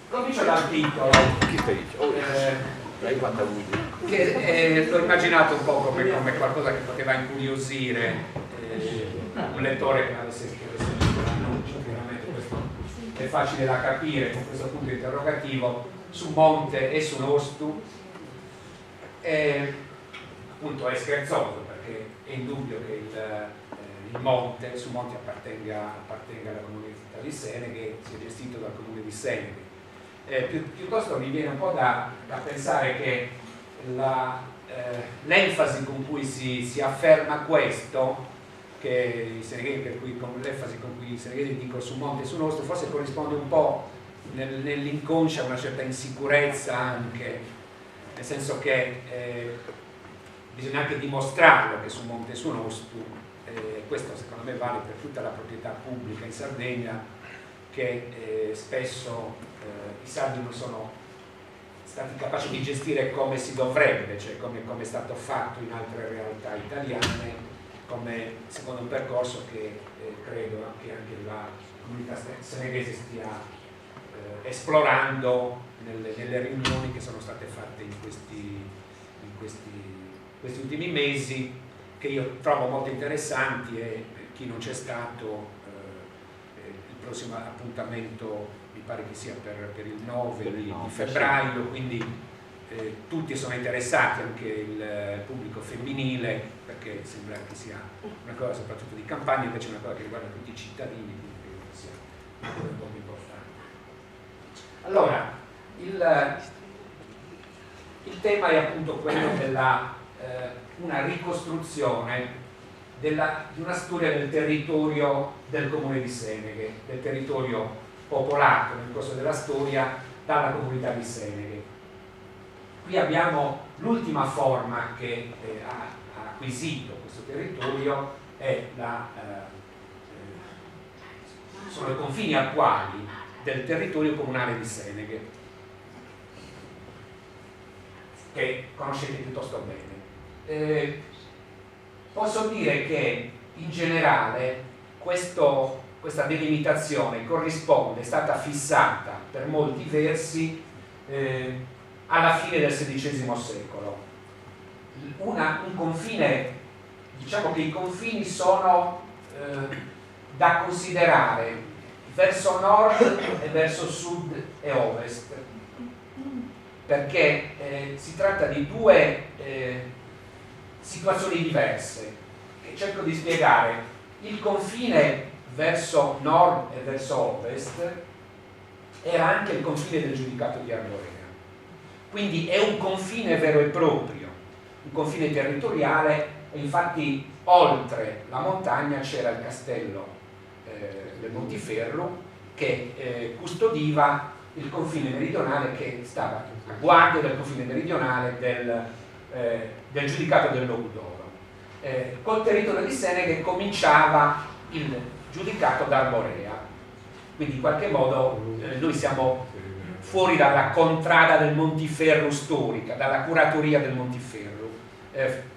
Comincio dal titolo, che l'ho immaginato un po' come qualcosa che poteva incuriosire un lettore che avesse scritto chiaramente questo è facile da capire con questo punto interrogativo su Monte e su Nostu. Appunto è scherzoso perché è indubbio che il Monte, su Monte appartenga alla comunità di Seneghe, sia gestito dal comune di Seneghe. Piuttosto mi viene un po' da pensare che l'enfasi con cui si afferma questo, che i seneghesi, l'enfasi con cui i seneghesi dicono su Monte e su Nostu, forse corrisponde un po' nell'inconscia a una certa insicurezza anche, nel senso che bisogna anche dimostrarlo che su Monte e su Nostu, questo secondo me vale per tutta la proprietà pubblica in Sardegna, che spesso i sardi non sono stati capaci di gestire come si dovrebbe, cioè come è stato fatto in altre realtà italiane, come secondo un percorso che credo che anche la comunità seneghese stia esplorando nelle riunioni che sono state fatte in questi ultimi mesi, che io trovo molto interessanti, e chi non c'è stato, il prossimo appuntamento mi pare che sia per il 9 di febbraio, quindi tutti sono interessati, anche il pubblico femminile, perché sembra che sia una cosa soprattutto di campagna, invece è una cosa che riguarda tutti i cittadini, quindi credo che sia una cosa molto importante. Allora, il tema è appunto quello della una ricostruzione di una storia del territorio del comune di Seneghe, del territorio popolato nel corso della storia dalla comunità di Seneghe. Qui abbiamo l'ultima forma che ha acquisito questo territorio, sono i confini attuali del territorio comunale di Seneghe, che conoscete piuttosto bene. Posso dire che in generale questa delimitazione corrisponde, è stata fissata per molti versi alla fine del XVI secolo. Un confine, diciamo che i confini sono da considerare verso nord e verso sud e ovest, perché si tratta di due situazioni diverse che cerco di spiegare. Il confine verso nord e verso ovest era anche il confine del giudicato di Arborea, quindi è un confine vero e proprio, un confine territoriale, e infatti oltre la montagna c'era il castello del Montiferru che custodiva il confine meridionale, che stava a guardia del confine meridionale del giudicato del Logudoro. Col territorio di Seneghe cominciava il giudicato d'Arborea, quindi in qualche modo noi siamo fuori dalla contrada del Montiferru storica, dalla curatoria del Montiferru.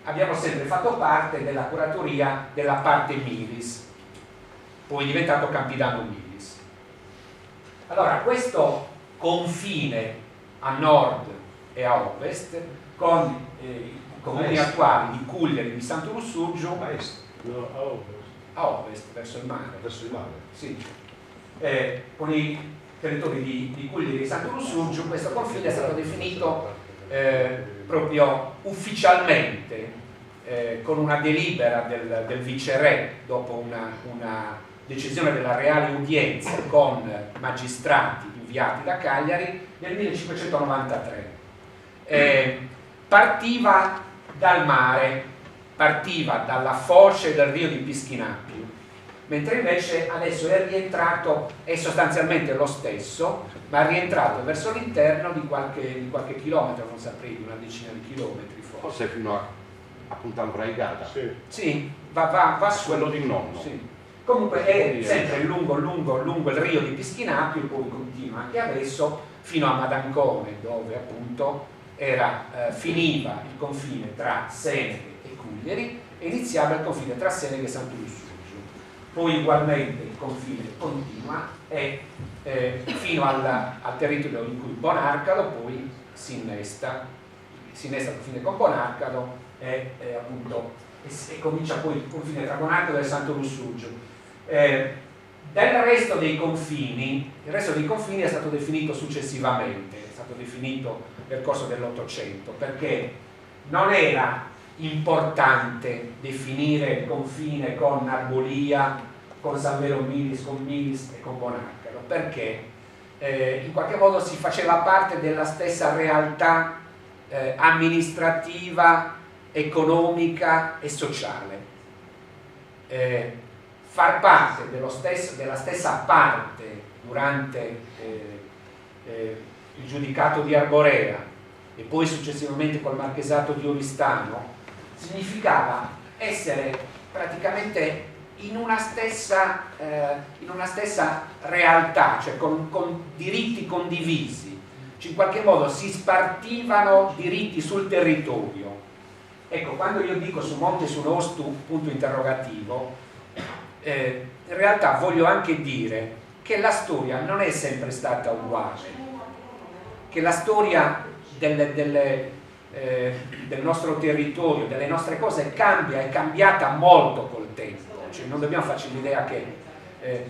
Abbiamo sempre fatto parte della curatoria della parte Milis, poi diventato Campidano Milis. Allora, questo confine a nord e a ovest, con i comuni attuali di Cugliari e di Santo Lussurgiu, a ovest, verso il mare. Verso il mare? Sì. Con i territori di Cugliari e di Santo Lussurgiu, questo confine è stato definito proprio ufficialmente con una delibera del viceré, dopo una decisione della Reale Udienza con magistrati inviati da Cagliari nel 1593. Partiva dal mare, partiva dalla foce del Rio di Pischinapiu, mentre invece adesso è rientrato, è sostanzialmente lo stesso, ma è rientrato verso l'interno di qualche chilometro, non saprei, di una decina di chilometri forse fino a Punta Albraigata. Sì, va su quello di nonno. sì. Comunque è sempre lungo il Rio di Pischinapiu, poi continua anche adesso fino a Madancone, dove appunto finiva il confine tra Seneghe e Cugliari e iniziava il confine tra Seneghe e Santo Lussurgiu. poi ugualmente il confine continua e fino al territorio in cui Bonarcado poi si innesta il confine con Bonarcado e comincia poi il confine tra Bonarcado e Santo Lussurgio. Del resto dei confini, il resto dei confini è stato definito successivamente, è stato definito nel corso dell'Ottocento, perché non era importante definire il confine con Arbolia, con San Vero Milis, con Milis e con Bonarcado, perché in qualche modo si faceva parte della stessa realtà amministrativa, economica e sociale. Far parte della stessa parte durante il giudicato di Arborea e poi successivamente col marchesato di Oristano significava essere praticamente in una stessa realtà, cioè con diritti condivisi, cioè in qualche modo si spartivano diritti sul territorio. Ecco, quando io dico su Monte su Nostu, punto interrogativo, in realtà voglio anche dire che la storia non è sempre stata uguale, che la storia del nostro territorio, delle nostre cose cambia, è cambiata molto col tempo, cioè non dobbiamo farci l'idea che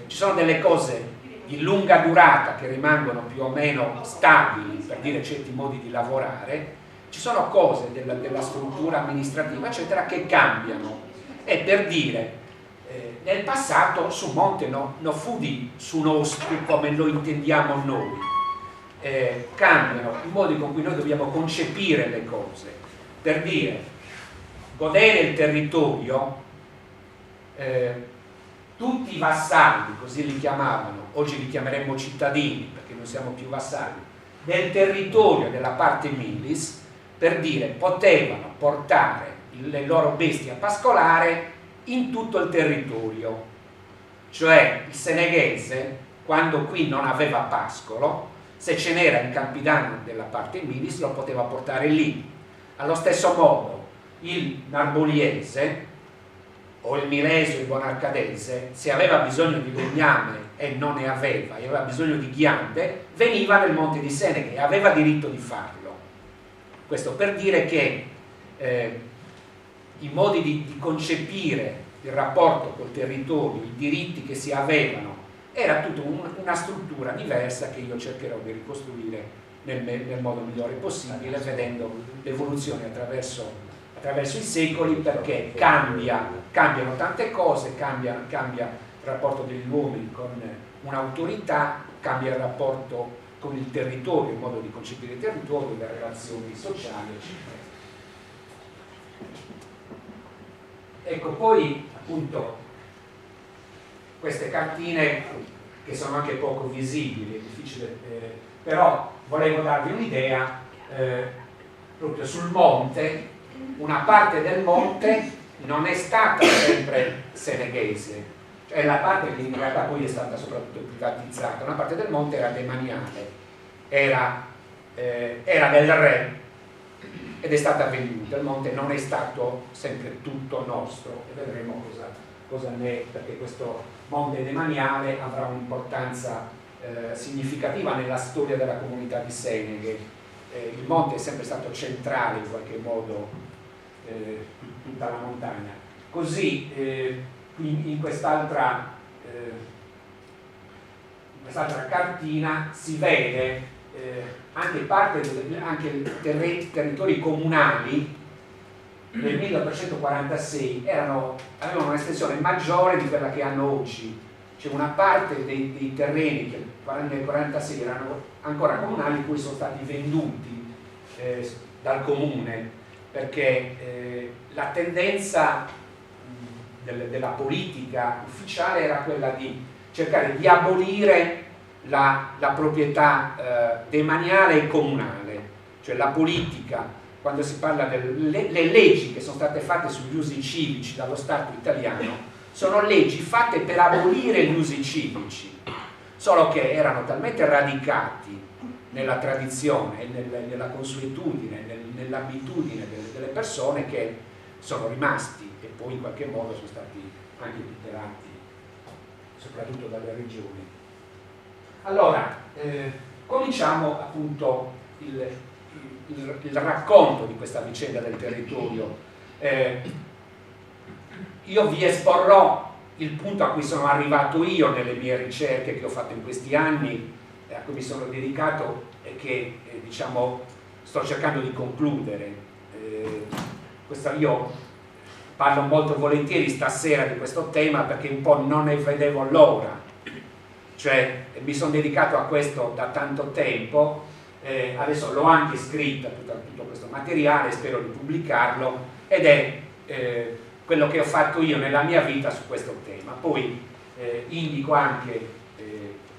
ci sono delle cose di lunga durata che rimangono più o meno stabili, per dire certi modi di lavorare, ci sono cose della struttura amministrativa eccetera che cambiano, e per dire nel passato su Monte non fu di su nostri come lo intendiamo noi, cambiano i modi con cui noi dobbiamo concepire le cose, per dire godere il territorio, tutti i vassalli, così li chiamavano, oggi li chiameremmo cittadini perché non siamo più vassalli, del territorio della parte Milis, per dire potevano portare le loro bestie a pascolare in tutto il territorio, cioè il seneghese quando qui non aveva pascolo, se ce n'era in Campidano della parte Milis lo poteva portare lì. Allo stesso modo il narboliese o il milese o il bonarcadese, se aveva bisogno di legname e non ne aveva, e aveva bisogno di ghiande, veniva nel Monte di Seneghe e aveva diritto di farlo. Questo per dire che i modi di concepire il rapporto col territorio, i diritti che si avevano, era tutta una struttura diversa che io cercherò di ricostruire nel modo migliore possibile, vedendo l'evoluzione attraverso i secoli, perché cambiano tante cose, cambia il rapporto degli uomini con un'autorità, cambia il rapporto con il territorio, il modo di concepire il territorio, le relazioni sociali, eccetera. Ecco, poi appunto queste cartine che sono anche poco visibili, è difficile, però volevo darvi un'idea proprio sul monte. Una parte del monte non è stata sempre seneghese, cioè la parte che in realtà poi è stata soprattutto privatizzata, una parte del monte era demaniale, era del re ed è stata venduta. Il monte non è stato sempre tutto nostro e vedremo cosa ne è, perché questo monte demaniale avrà un'importanza significativa nella storia della comunità di Seneghe. Il monte è sempre stato centrale in qualche modo, tutta la montagna. Così in quest'altra cartina si vede anche territori comunali nel 1846 avevano un'estensione maggiore di quella che hanno oggi. C'è una parte dei terreni che nel 1946 erano ancora comunali, poi sono stati venduti dal comune, perché la tendenza della politica ufficiale era quella di cercare di abolire la proprietà demaniale e comunale, cioè la politica, quando si parla delle leggi che sono state fatte sugli usi civici dallo Stato italiano, sono leggi fatte per abolire gli usi civici, solo che erano talmente radicati nella tradizione, nella consuetudine, nell'abitudine delle persone, che sono rimasti e poi in qualche modo sono stati anche tutelati soprattutto dalle regioni. Allora, cominciamo appunto il racconto di questa vicenda del territorio. Io vi esporrò il punto a cui sono arrivato io nelle mie ricerche che ho fatto in questi anni, a cui mi sono dedicato e che diciamo sto cercando di concludere. Io parlo molto volentieri stasera di questo tema perché un po' non ne vedevo l'ora, cioè mi sono dedicato a questo da tanto tempo, adesso l'ho anche scritta tutto questo materiale, spero di pubblicarlo, ed è quello che ho fatto io nella mia vita su questo tema. Poi indico anche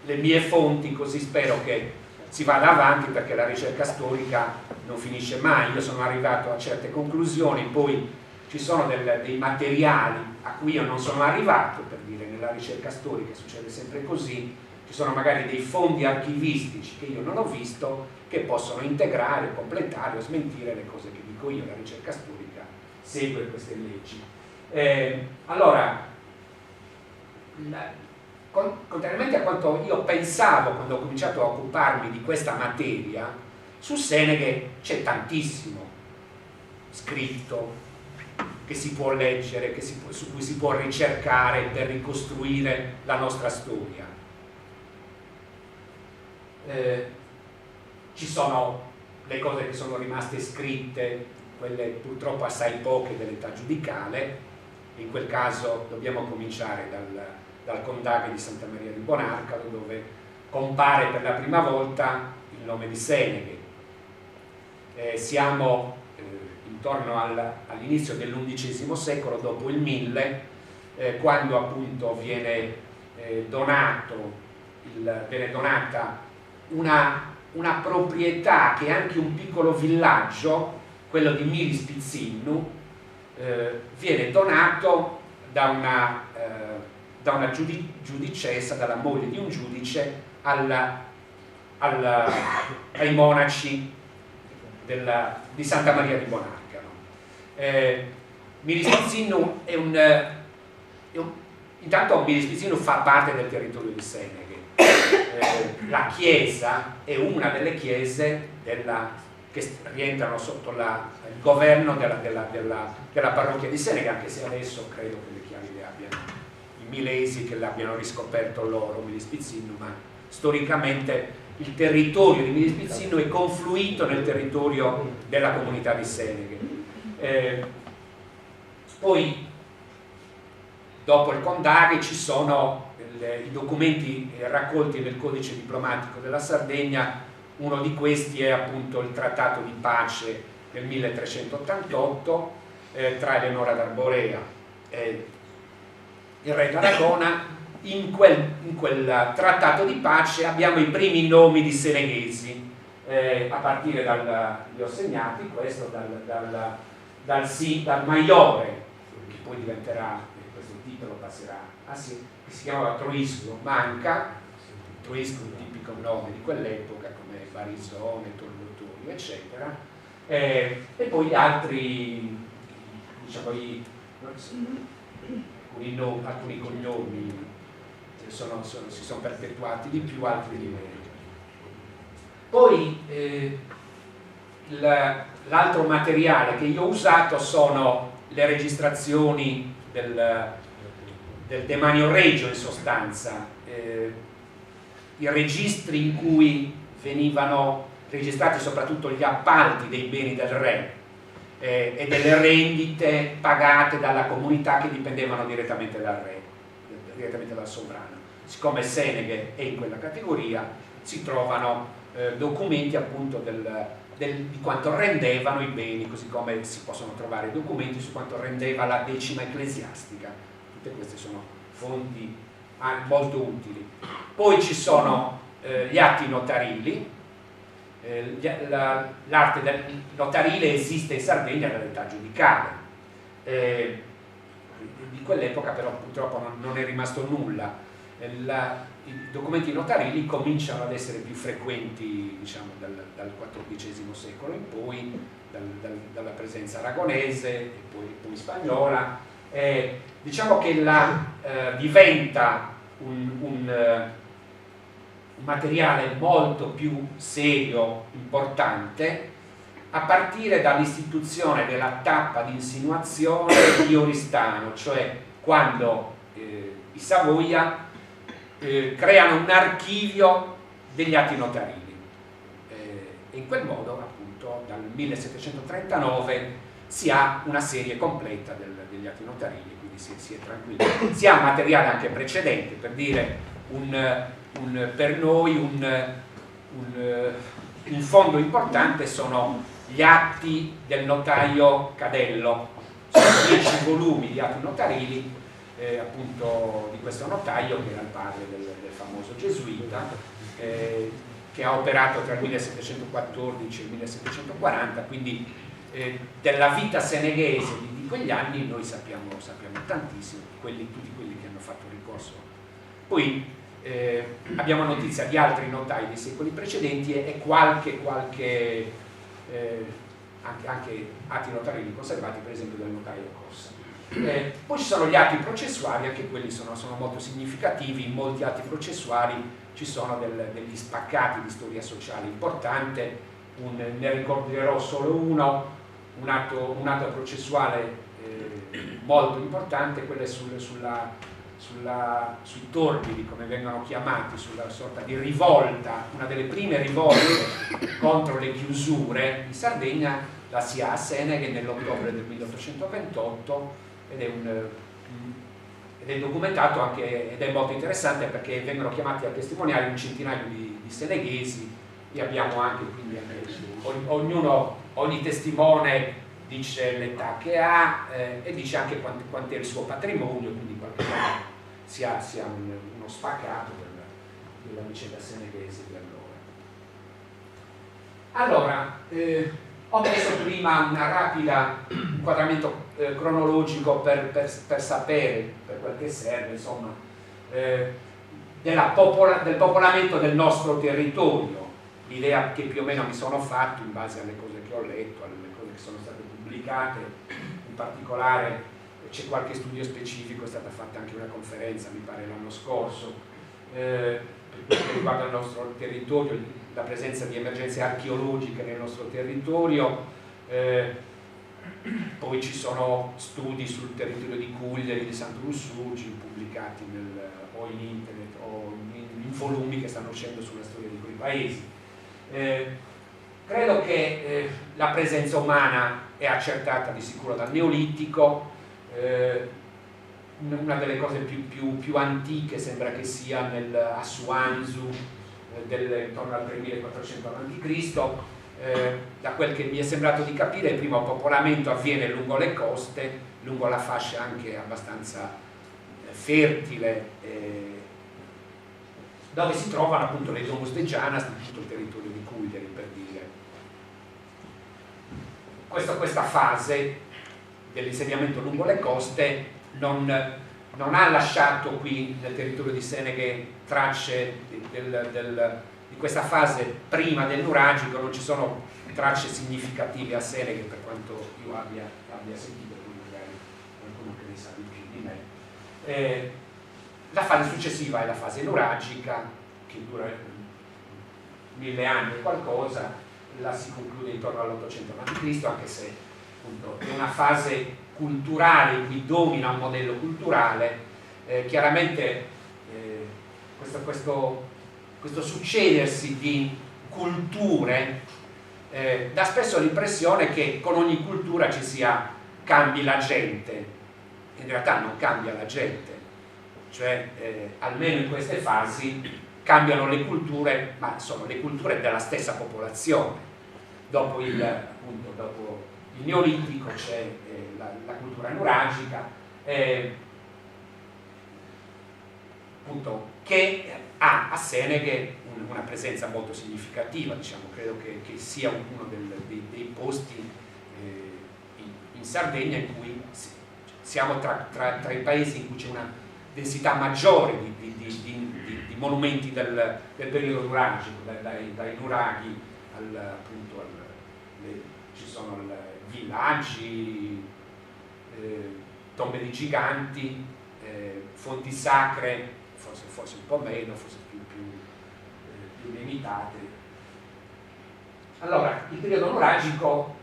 le mie fonti, così spero che si vada avanti, perché la ricerca storica non finisce mai. Io sono arrivato a certe conclusioni, poi ci sono dei materiali a cui io non sono arrivato, per dire, nella ricerca storica succede sempre così, ci sono magari dei fondi archivistici che io non ho visto, che possono integrare, completare o smentire le cose che dico io. La ricerca storica segue queste leggi. Allora, contrariamente a quanto io pensavo quando ho cominciato a occuparmi di questa materia, su Seneghe c'è tantissimo scritto che si può leggere, su cui si può ricercare per ricostruire la nostra storia. Ci sono le cose che sono rimaste scritte, quelle purtroppo assai poche dell'età giudicale. In quel caso dobbiamo cominciare dal Condaghe di Santa Maria di Bonarcalo, dove compare per la prima volta il nome di Seneghe. Siamo intorno all'inizio dell'XI secolo, dopo il 1000, quando appunto viene donata una proprietà che è anche un piccolo villaggio, quello di Milispizzinnu, viene donato da una giudicessa, dalla moglie di un giudice, ai monaci di Santa Maria di Bonarcalo. Milispizzinnu intanto Milispizzinnu fa parte del territorio di Seneghe. La chiesa è una delle chiese che rientrano sotto il governo della parrocchia di Seneghe, anche se adesso credo che le chiavi le abbiano i milesi, che l'abbiano riscoperto loro, Milispizzinnu, ma storicamente il territorio di Milispizzinnu è confluito nel territorio della comunità di Seneghe. Poi, dopo il Condaghe, ci sono i documenti raccolti nel codice diplomatico della Sardegna. Uno di questi è appunto il trattato di pace del 1388 tra Eleonora d'Arborea e il re d'Aragona. In quel trattato di pace abbiamo i primi nomi di seneghesi, a partire li ho segnati, questo dal Maiore, che poi diventerà, questo titolo passerà che si chiamava Troisco Manca. Troisco è un tipico nome di quell'epoca, come Barisone, Torlotorio, eccetera, e poi gli altri, diciamo, alcuni cognomi si sono perpetuati di più, altri di meno. Poi l'altro materiale che io ho usato sono le registrazioni del demanio regio, in sostanza, i registri in cui venivano registrati soprattutto gli appalti dei beni del re e delle rendite pagate dalla comunità che dipendevano direttamente dal re, direttamente dal sovrano. Siccome Seneghe è in quella categoria, si trovano documenti appunto di quanto rendevano i beni, così come si possono trovare documenti su quanto rendeva la decima ecclesiastica. Tutte queste sono fonti molto utili. Poi ci sono gli atti notarili. L'arte notarile esiste in Sardegna dall'età giudicale. Di quell'epoca però purtroppo non è rimasto nulla. I documenti notarili cominciano ad essere più frequenti, diciamo, dal XIV secolo in poi, dalla presenza aragonese e poi spagnola. Diciamo che diventa un materiale molto più serio, importante, a partire dall'istituzione della tappa di insinuazione di Oristano, cioè quando i Savoia creano un archivio degli atti notarili. E in quel modo, appunto, dal 1739 si ha una serie completa degli atti notarili, quindi si è tranquilli. Si ha materiale anche precedente, per dire, per noi un fondo importante sono gli atti del notaio Cadello. Sono 10 volumi di atti notarili, appunto, di questo notaio, che era il padre del famoso gesuita, che ha operato tra il 1714 e il 1740, quindi della vita seneghese di quegli anni noi sappiamo tantissimo, tutti quelli che hanno fatto ricorso. Poi abbiamo notizia di altri notai dei secoli precedenti e anche atti notarili conservati, per esempio del notaio Cossa. Poi ci sono gli atti processuali, anche quelli sono molto significativi. In molti atti processuali ci sono degli spaccati di storia sociale importante. Ne ricorderò solo uno, un atto processuale molto importante, quello è sui torbidi, come vengono chiamati, sulla sorta di rivolta, una delle prime rivolte contro le chiusure in Sardegna, la si ha a Seneghe nell'ottobre del 1828, ed è documentato anche, ed è molto interessante perché vengono chiamati a testimoniare un centinaio di seneghesi, e abbiamo anche, quindi ogni testimone dice l'età che ha e dice anche quanto è il suo patrimonio, quindi qualche volta si ha uno spaccato della vicenda seneghese di allora. Ho messo prima una rapida inquadramento cronologico per sapere, per quel che serve, insomma, del popolamento del nostro territorio, l'idea che più o meno mi sono fatto in base alle cose che ho letto, alle cose che sono state pubblicate. In particolare c'è qualche studio specifico, è stata fatta anche una conferenza, mi pare l'anno scorso, per quanto riguarda il nostro territorio, la presenza di emergenze archeologiche nel nostro territorio. Poi ci sono studi sul territorio di Cugliari, di Sant'Ursugi, pubblicati o in internet o in volumi che stanno uscendo sulla storia di quei paesi. Credo che la presenza umana è accertata di sicuro dal Neolitico. Una delle cose più antiche sembra che sia a Suanzu, intorno al 3400 a.C. Da quel che mi è sembrato di capire, il primo popolamento avviene lungo le coste, lungo la fascia anche abbastanza fertile, dove si trovano appunto le Domus de Gianas di tutto il territorio di Cugliari, per dire. Questa fase dell'insediamento lungo le coste non ha lasciato qui nel territorio di Seneghe tracce di questa fase prima del nuragico. Non ci sono tracce significative a Seneghe, per quanto io abbia sentito, magari qualcuno che ne sa di più di me. La fase successiva è la fase nuragica, che dura 1000 anni e qualcosa, la si conclude intorno all'800 a.C., anche se appunto è una fase culturale in cui domina un modello culturale. Chiaramente questo succedersi di culture dà spesso l'impressione che con ogni cultura cambi la gente. In realtà non cambia la gente, cioè almeno in queste fasi cambiano le culture, ma sono le culture della stessa popolazione. Dopo il Neolitico c'è la cultura nuragica, appunto, che ha a Seneghe una presenza molto significativa, diciamo. Credo che sia uno dei posti in Sardegna in cui siamo tra i paesi in cui c'è una densità maggiore di monumenti del periodo nuragico, dai nuraghi appunto ci sono villaggi, tombe di giganti, fonti sacre, forse forse un po' meno, forse più limitate. Allora, il periodo nuragico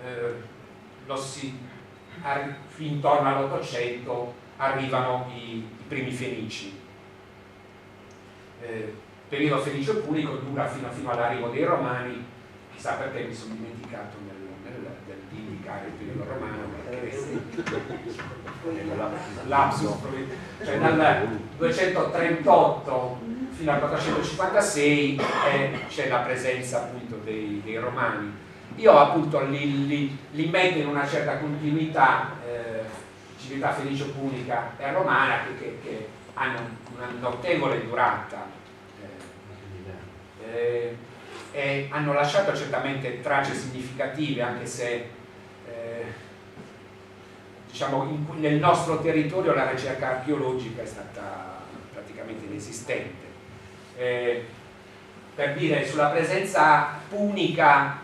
intorno all'800 arrivano i primi fenici. Periodo fenicio punico dura fino all'arrivo dei romani, chissà perché mi sono dimenticato di indicare il periodo romano, perché lapsus, cioè dal 238 fino al 456 c'è la presenza appunto dei romani. Io appunto li metto in una certa continuità, civiltà fenicio-punica e romana, che hanno una notevole durata e hanno lasciato certamente tracce significative, anche se diciamo nel nostro territorio la ricerca archeologica è stata praticamente inesistente. Per dire, sulla presenza punica,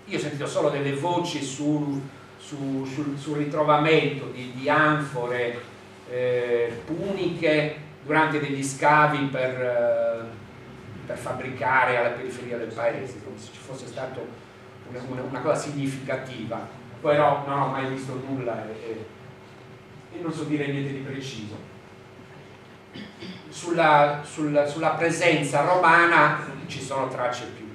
io ho sentito solo delle voci sul ritrovamento di anfore puniche durante degli scavi per fabbricare alla periferia del paese, come se ci fosse stata una cosa significativa. Però non ho mai visto nulla e non so dire niente di preciso. Sulla presenza romana ci sono tracce più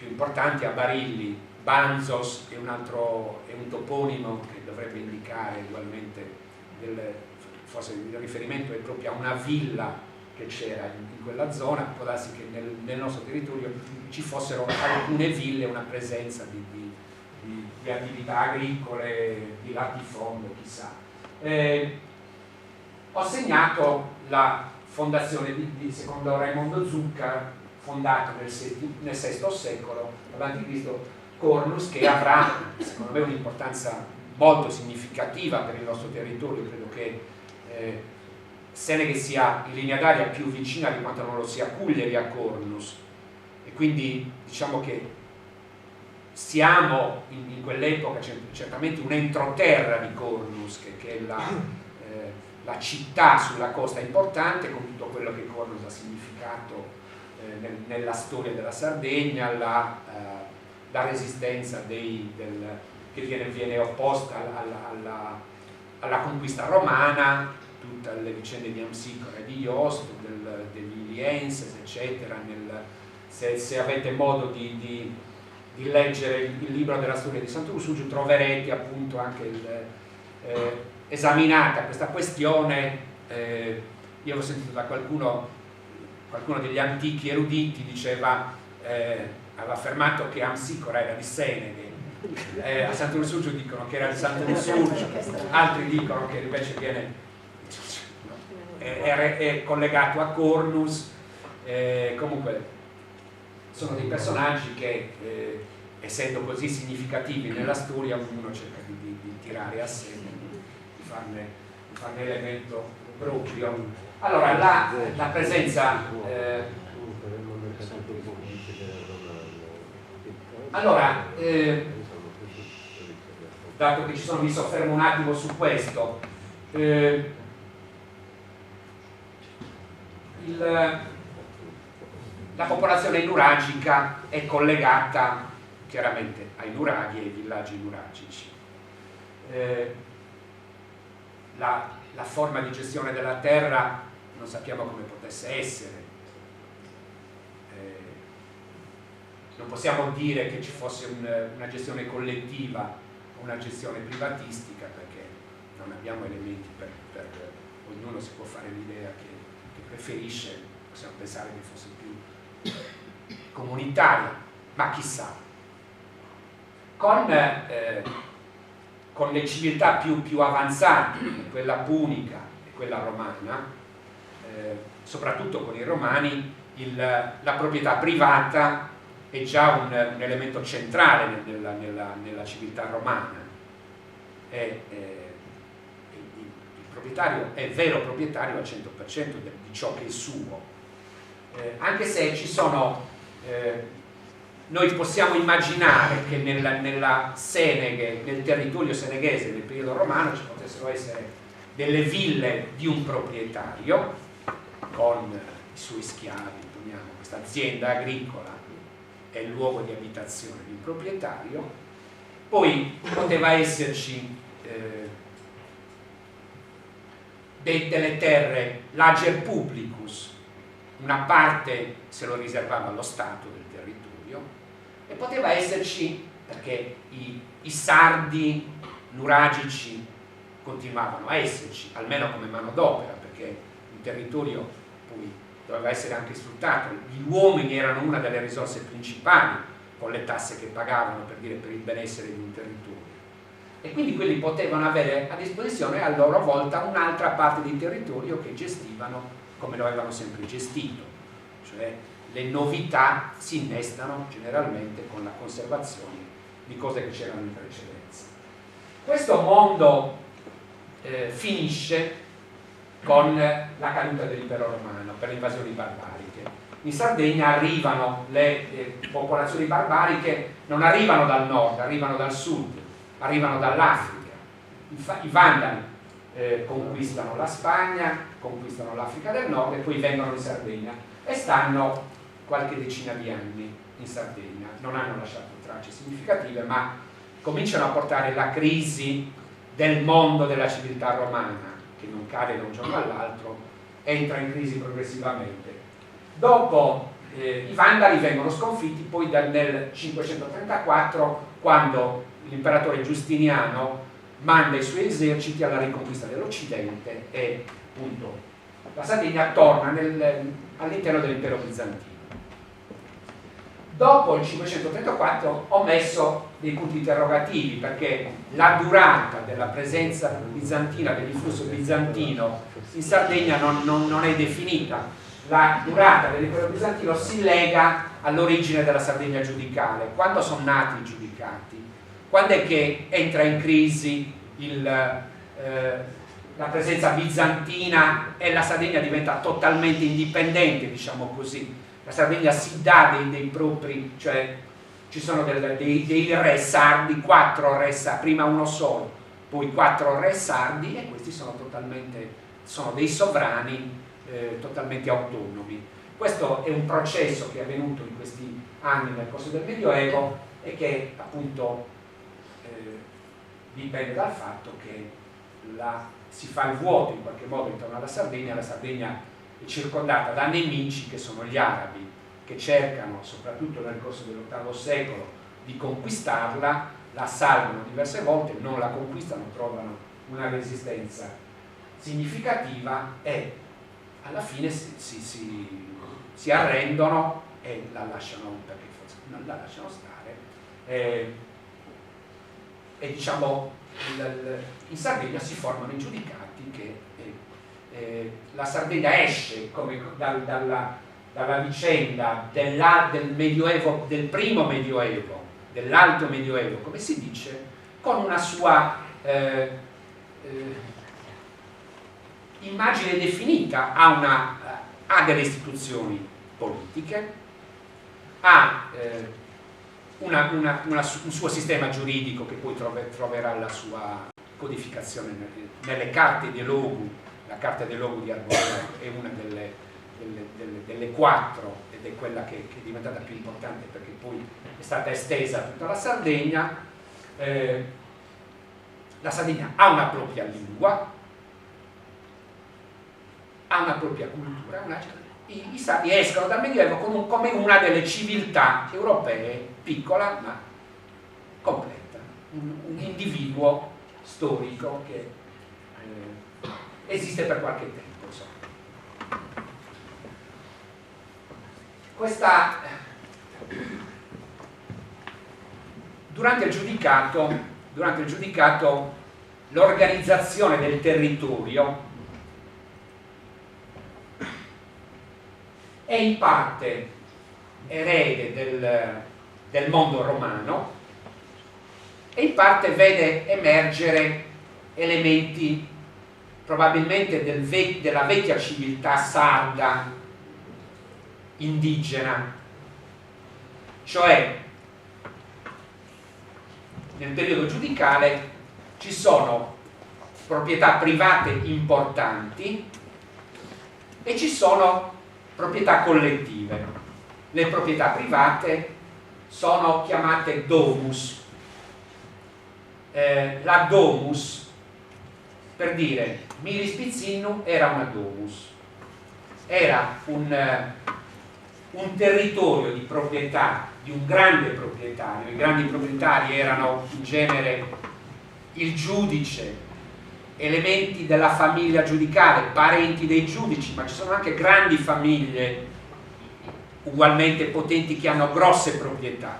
importanti a Barilli. Banzos è un toponimo che dovrebbe indicare ugualmente forse il riferimento è proprio a una villa che c'era in quella zona. Può darsi che nel nostro territorio ci fossero alcune ville, una presenza di attività agricole, di latifondo, chissà. Ho segnato la fondazione secondo Raimondo Zucca, fondato nel VI secolo a.C., Cornus, che avrà secondo me un'importanza molto significativa per il nostro territorio. Credo che Seneghe sia in linea d'aria più vicina di quanto non lo sia Cuglieri a Cornus, e quindi diciamo che siamo in quell'epoca certamente un entroterra di Cornus, che è la città sulla costa importante, con tutto quello che Cornus ha significato nella storia della Sardegna, la resistenza che viene opposta alla conquista romana, tutte le vicende di Amsicora e di Iosto, degli Ilienses, eccetera. Se avete modo di leggere il libro della storia di Sant'Ursugio, troverete appunto anche esaminata questa questione. Io l'ho sentito da qualcuno degli antichi eruditi, aveva affermato che Amsicora era di Seneghe, a Sant'Ursugio dicono che era di Sant'Ursugio, altri dicono che invece è collegato a Cornus. Comunque sono dei personaggi che essendo così significativi nella storia, ognuno cerca di tirare a sé, di farne elemento proprio. Allora la presenza dato che mi soffermo un attimo su questo, la popolazione nuragica è collegata chiaramente ai nuraghi e ai villaggi nuragici. La forma di gestione della terra non sappiamo come potesse essere. Non possiamo dire che ci fosse una gestione collettiva o una gestione privatistica, perché non abbiamo elementi per ognuno si può fare l'idea che preferisce, possiamo pensare che fosse più comunitaria, ma chissà. Con le civiltà più avanzate, quella punica e quella romana, soprattutto con i romani, la proprietà privata è già un elemento centrale nella civiltà romana. Il proprietario è vero proprietario al 100% di ciò che è suo, anche se ci sono, noi possiamo immaginare che nella Seneghe, nel territorio seneghese del periodo romano ci potessero essere delle ville di un proprietario con i suoi schiavi, questa azienda agricola è il luogo di abitazione di un proprietario. Poi poteva esserci delle terre lager publicus, una parte se lo riservava allo Stato del territorio, e poteva esserci, perché i sardi nuragici continuavano a esserci, almeno come manodopera, perché il territorio poi doveva essere anche sfruttato, gli uomini erano una delle risorse principali con le tasse che pagavano, per dire, per il benessere di un territorio, e quindi quelli potevano avere a disposizione a loro volta un'altra parte di territorio che gestivano come lo avevano sempre gestito, cioè le novità si innestano generalmente con la conservazione di cose che c'erano in precedenza. Questo mondo finisce con la caduta dell'impero romano per le invasioni barbariche. In Sardegna arrivano le popolazioni barbariche, non arrivano dal nord, arrivano dal sud, arrivano dall'Africa. I Vandali conquistano la Spagna, conquistano l'Africa del Nord e poi vengono in Sardegna e stanno qualche decina di anni in Sardegna. Non hanno lasciato tracce significative, ma cominciano a portare la crisi del mondo della civiltà romana, che non cade da un giorno all'altro, entra in crisi progressivamente. Dopo i Vandali vengono sconfitti poi nel 534, quando l'imperatore Giustiniano manda i suoi eserciti alla riconquista dell'Occidente e appunto la Sardegna torna all'interno dell'impero bizantino. Dopo il 534 ho messo dei punti interrogativi, perché la durata della presenza bizantina, dell'influsso bizantino in Sardegna non è definita. La durata dell'impero bizantino si lega all'origine della Sardegna giudicale. Quando sono nati i giudicati? Quando è che entra in crisi la presenza bizantina e la Sardegna diventa totalmente indipendente, diciamo così? La Sardegna si dà dei propri, cioè ci sono dei re sardi, 4 re sardi, prima uno solo, poi 4 re sardi, e questi sono dei sovrani totalmente autonomi. Questo è un processo che è avvenuto in questi anni nel corso del Medioevo e che appunto dipende dal fatto che si fa il vuoto in qualche modo intorno alla Sardegna. La Sardegna è circondata da nemici che sono gli arabi, che cercano soprattutto nel corso dell'VIII secolo di conquistarla, la assalgono diverse volte, non la conquistano, trovano una resistenza significativa e alla fine si arrendono e la lasciano, perché forse non la lasciano stare, e diciamo in Sardegna si formano i giudicati che la Sardegna esce come dalla vicenda del Medioevo, del primo Medioevo, dell'Alto Medioevo, come si dice, con una sua immagine definita, ha delle istituzioni politiche, ha un suo sistema giuridico che poi troverà la sua codificazione nelle carte di Logu. La carta di Logu di Arborea è una delle 4 ed è quella che è diventata più importante perché poi è stata estesa a tutta la Sardegna. La Sardegna ha una propria lingua, ha una propria cultura, i sardi escono dal Medioevo come una delle civiltà europee, piccola ma completa, un individuo storico che esiste per qualche tempo, insomma. Durante il giudicato l'organizzazione del territorio è in parte erede del mondo romano e in parte vede emergere elementi probabilmente della vecchia civiltà sarda indigena, cioè nel periodo giudicale ci sono proprietà private importanti e ci sono proprietà collettive. Le proprietà private sono chiamate domus. La domus, per dire, Milis Pizzinu era una domus, era un territorio di proprietà di un grande proprietario. I grandi proprietari erano in genere il giudice, elementi della famiglia giudicale, parenti dei giudici, ma ci sono anche grandi famiglie ugualmente potenti che hanno grosse proprietà.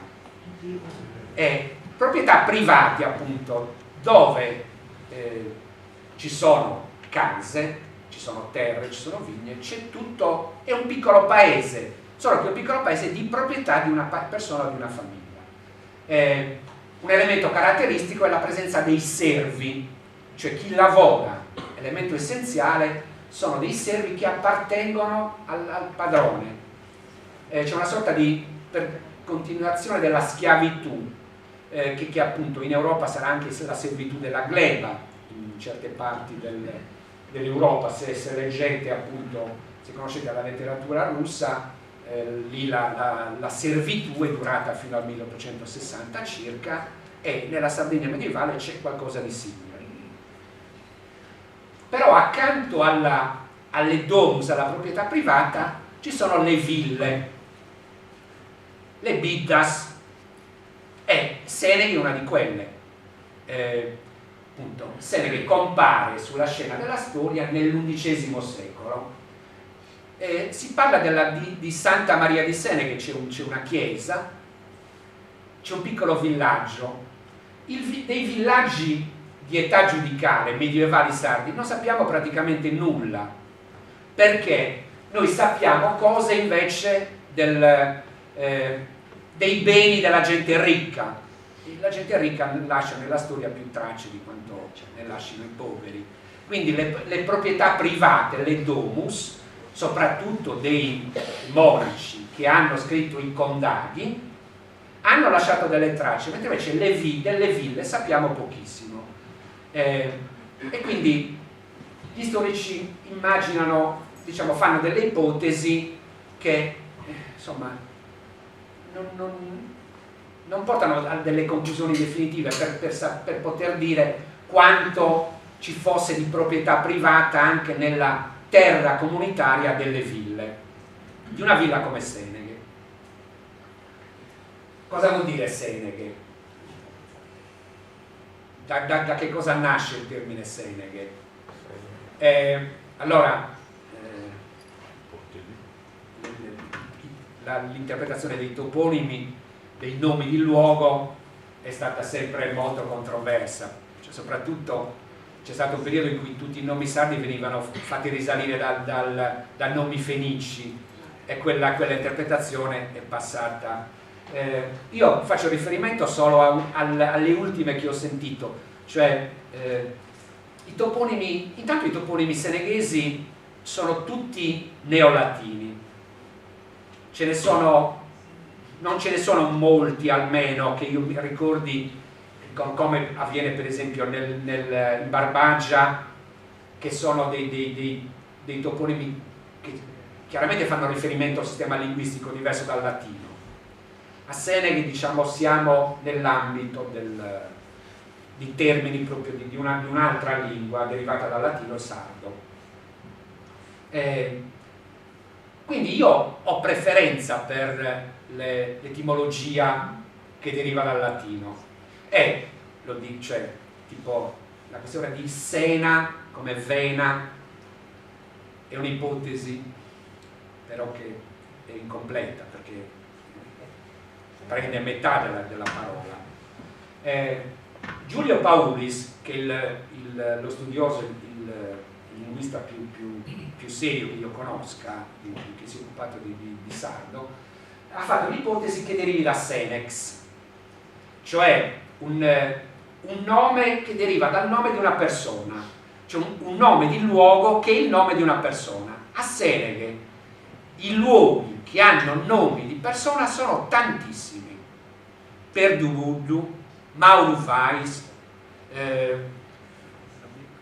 Proprietà private, appunto, dove ci sono case, ci sono terre, ci sono vigne, c'è tutto, è un piccolo paese, solo che è un piccolo paese di proprietà di una persona o di una famiglia. Un elemento caratteristico è la presenza dei servi, cioè chi lavora, elemento essenziale, sono dei servi che appartengono al padrone. C'è una sorta di continuazione della schiavitù, che appunto in Europa sarà anche la servitù della gleba, in certe parti dell'Europa, se leggete appunto, se conoscete la letteratura russa, lì la servitù è durata fino al 1860 circa, e nella Sardegna medievale c'è qualcosa di simile. Però accanto alle domus, alla proprietà privata, ci sono le ville, le biddas, e Seneghe è una di quelle. Appunto, Seneghe compare sulla scena della storia nell'XI secolo. Si parla di Santa Maria di Seneghe, c'è una chiesa, c'è un piccolo villaggio. Dei villaggi di età giudicale medievali sardi non sappiamo praticamente nulla, perché noi sappiamo cose invece dei beni della gente ricca. La gente ricca lascia nella storia più tracce di quanto ne lasciano i poveri. Quindi le proprietà private, le domus, soprattutto dei monaci che hanno scritto i condaghi, hanno lasciato delle tracce, mentre invece delle ville sappiamo pochissimo. E quindi gli storici immaginano, diciamo, fanno delle ipotesi che insomma non portano a delle conclusioni definitive per poter dire quanto ci fosse di proprietà privata anche nella terra comunitaria delle ville, di una villa come Seneghe. Cosa vuol dire Seneghe? Da che cosa nasce il termine Seneghe? L'interpretazione dei toponimi, dei nomi di luogo, è stata sempre molto controversa, cioè, soprattutto c'è stato un periodo in cui tutti i nomi sardi venivano fatti risalire da nomi fenici, e quella interpretazione è passata. Io faccio riferimento solo alle ultime che ho sentito, cioè i toponimi, intanto i toponimi seneghesi sono tutti neolatini, non ce ne sono molti, almeno che io mi ricordi, come avviene per esempio in Barbagia, che sono dei toponimi che chiaramente fanno riferimento a un sistema linguistico diverso dal latino. A Seneghe, diciamo, siamo nell'ambito di termini proprio di un'altra lingua derivata dal latino, sardo. Quindi io ho preferenza per l'etimologia che deriva dal latino, e lo dice tipo la questione di Sena come vena è un'ipotesi però che è incompleta, perché prende metà della parola. Giulio Paulis, che è lo studioso, il linguista più serio che io conosca, che si è occupato di sardo, ha fatto l'ipotesi che derivi da senex, cioè un nome che deriva dal nome di una persona, cioè un nome di luogo che è il nome di una persona. A Seneghe i luoghi che hanno nomi di persona sono tantissimi: Perduguddu, Maurufais,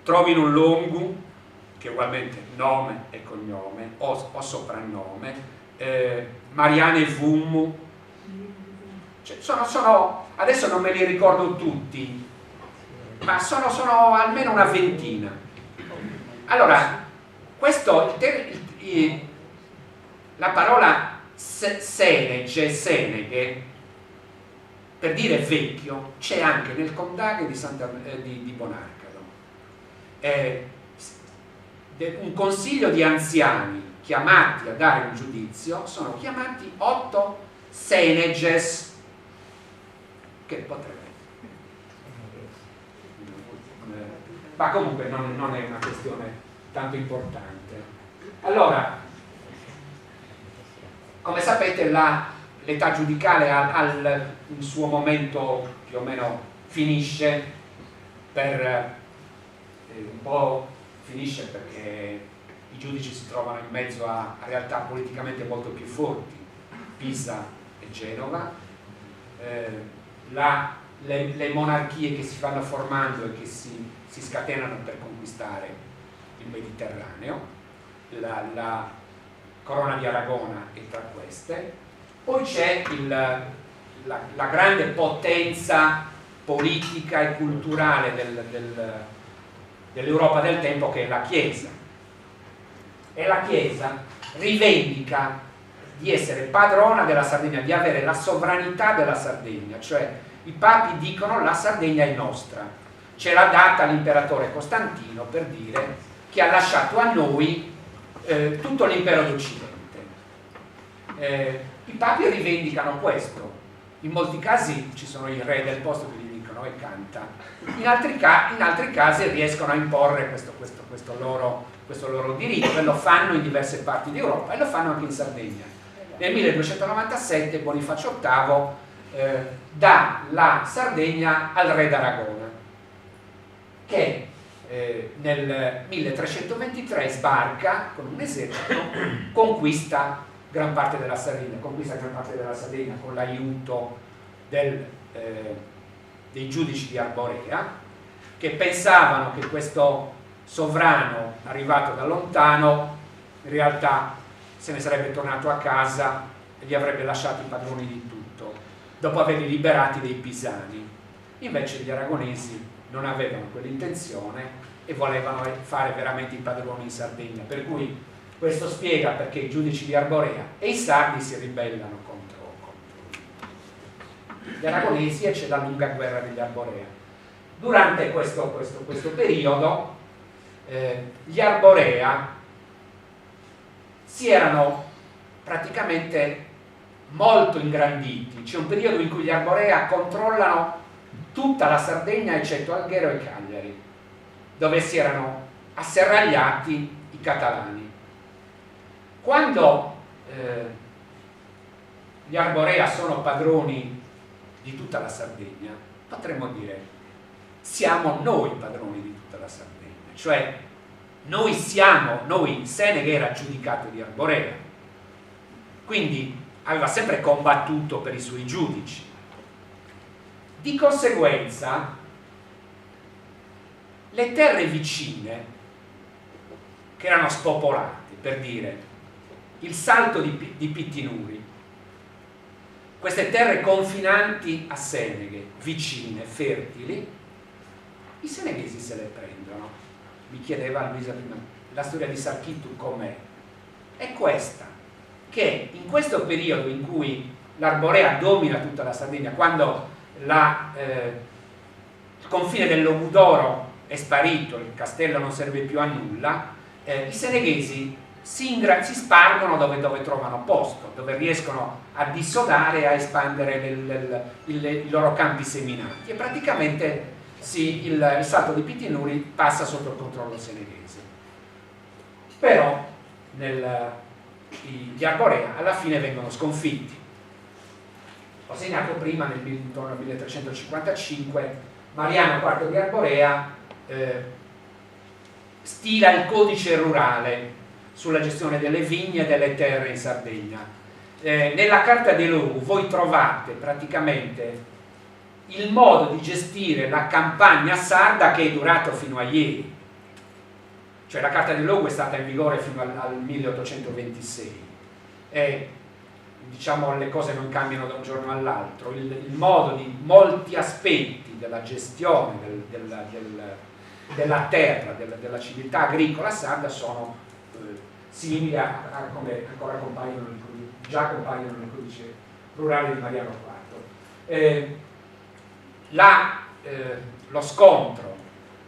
trovino un Longu, che ugualmente nome e cognome, o soprannome, Mariane Vummu, cioè adesso non me li ricordo tutti, ma sono almeno una ventina. Allora, questo, la parola seneghe, per dire vecchio, c'è anche nel Condaghe di Bonarcado. Un consiglio di anziani chiamati a dare un giudizio sono chiamati 8 seneges, che potrebbe, ma comunque non è una questione tanto importante. Allora, come sapete, l'età giudicale il suo momento più o meno finisce un po' finisce perché i giudici si trovano in mezzo a realtà politicamente molto più forti, Pisa e Genova, le monarchie che si vanno formando e che si scatenano per conquistare il Mediterraneo, la Corona di Aragona è tra queste, poi c'è la grande potenza politica e culturale dell'Europa del tempo, che è la Chiesa, e la Chiesa rivendica di essere padrona della Sardegna, di avere la sovranità della Sardegna, cioè i papi dicono la Sardegna è nostra, ce l'ha data l'imperatore Costantino per dire che ha lasciato a noi tutto l'impero d'Occidente. I papi rivendicano questo, in molti casi ci sono i re del posto che gli dicono e canta, in altri casi riescono a imporre questo loro diritto, e lo fanno in diverse parti d'Europa e lo fanno anche in Sardegna. Nel 1297 Bonifacio VIII dà la Sardegna al re d'Aragona, che nel 1323 sbarca con un esercito, conquista gran parte della Sardegna con l'aiuto dei giudici di Arborea, che pensavano che questo sovrano arrivato da lontano in realtà se ne sarebbe tornato a casa e li avrebbe lasciati padroni di tutto, dopo averli liberati dei pisani. Invece gli aragonesi non avevano quell'intenzione e volevano fare veramente i padroni in Sardegna, per cui questo spiega perché i giudici di Arborea e i sardi si ribellano contro gli aragonesi, e c'è la lunga guerra degli Arborea. Durante questo periodo gli Arborea si erano praticamente molto ingranditi. C'è un periodo in cui gli Arborea controllano tutta la Sardegna eccetto Alghero e Cagliari, dove si erano asserragliati i catalani. Quando gli Arborea sono padroni di tutta la Sardegna, potremmo dire siamo noi padroni di tutta la Sardegna, cioè noi Seneghe era giudicato di Arborea, quindi aveva sempre combattuto per i suoi giudici. Di conseguenza le terre vicine, che erano spopolate, per dire il Salto di Pittinuri, queste terre confinanti a Seneghe, vicine, fertili, i seneghesi se le prendono. Mi chiedeva Luisa prima, la storia di Sarchitu com'è? È questa, che in questo periodo in cui l'Arborea domina tutta la Sardegna, quando il confine del Logudoro è sparito, il castello non serve più a nulla, i seneghesi si spargono dove trovano posto, dove riescono a dissodare e a espandere i loro campi seminati, e praticamente il Salto di Pittinuri passa sotto il controllo seneghese. Però gli Arborea alla fine vengono sconfitti. Ho segnato prima, intorno al 1355, Mariano IV di Arborea stila il codice rurale sulla gestione delle vigne e delle terre in Sardegna. Nella Carta dei Logu voi trovate praticamente il modo di gestire la campagna sarda, che è durato fino a ieri, cioè la Carta di Lugo è stata in vigore fino al 1826 e diciamo le cose non cambiano da un giorno all'altro, il modo di molti aspetti della gestione della terra, della civiltà agricola sarda sono simili a come ancora già compaiono nel codice rurale di Mariano IV. Lo scontro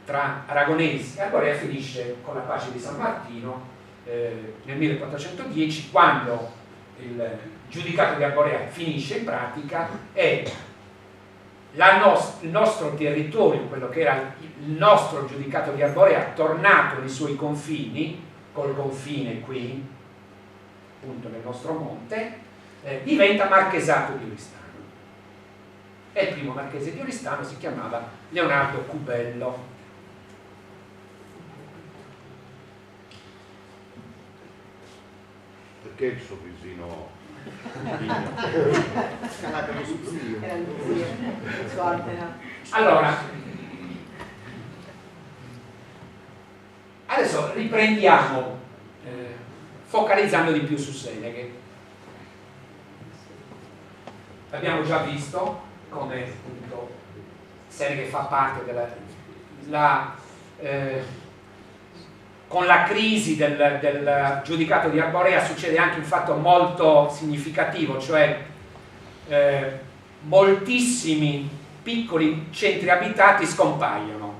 tra aragonesi e Arborea finisce con la pace di San Martino nel 1410, quando il giudicato di Arborea finisce in pratica e il nostro territorio, quello che era il nostro giudicato di Arborea, tornato nei suoi confini, col confine qui, appunto nel nostro monte, diventa marchesato di Oristano. E il primo marchese di Oristano si chiamava Leonardo Cubello. Perché il sorrisino? Allora, adesso riprendiamo focalizzando di più su Seneghe. Abbiamo già visto come appunto Seneghe fa parte con la crisi del giudicato di Arborea succede anche un fatto molto significativo, cioè moltissimi piccoli centri abitati scompaiono,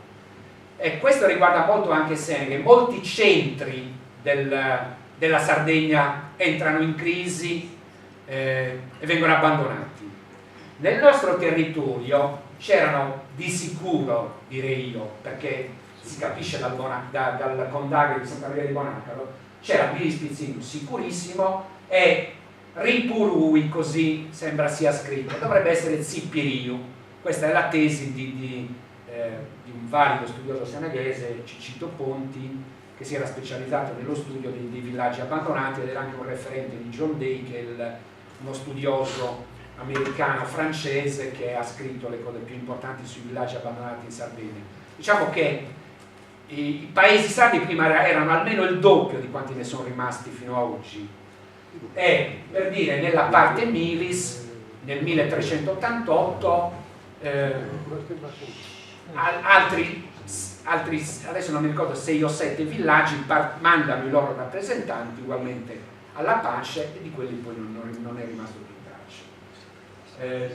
e questo riguarda molto anche Seneghe. Molti centri della Sardegna entrano in crisi e vengono abbandonati. Nel nostro territorio c'erano di sicuro, direi io, perché si capisce dal Condaghe di Santa Maria di Bonacaro, c'era Bilispizzino sicurissimo e Ripurui, così sembra sia scritto, dovrebbe essere Zippiriu. Questa è la tesi di un valido studioso seneghese, Cicito Ponti, che si era specializzato nello studio dei villaggi abbandonati ed era anche un referente di John Day, che è uno studioso americano-francese che ha scritto le cose più importanti sui villaggi abbandonati in Sardegna. Diciamo che i paesi sardi prima erano almeno il doppio di quanti ne sono rimasti fino ad oggi, e per dire nella parte Milis nel 1388 altri adesso non mi ricordo 6 o 7 villaggi mandano i loro rappresentanti ugualmente alla pace, e di quelli poi non è rimasto più traccia.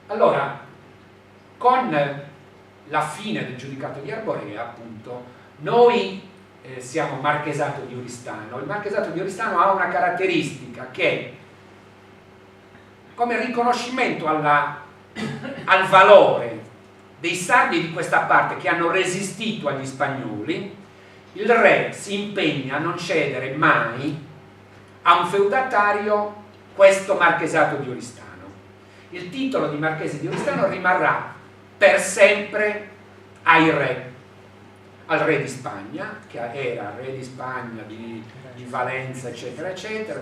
Allora, con la fine del giudicato di Arborea, appunto, noi siamo marchesato di Oristano. Il marchesato di Oristano ha una caratteristica che, come riconoscimento al valore dei sardi di questa parte che hanno resistito agli spagnoli, il re si impegna a non cedere mai a un feudatario questo marchesato di Oristano. Il titolo di marchese di Oristano rimarrà per sempre al re di Spagna, che era re di Spagna, di Valenza, eccetera, eccetera,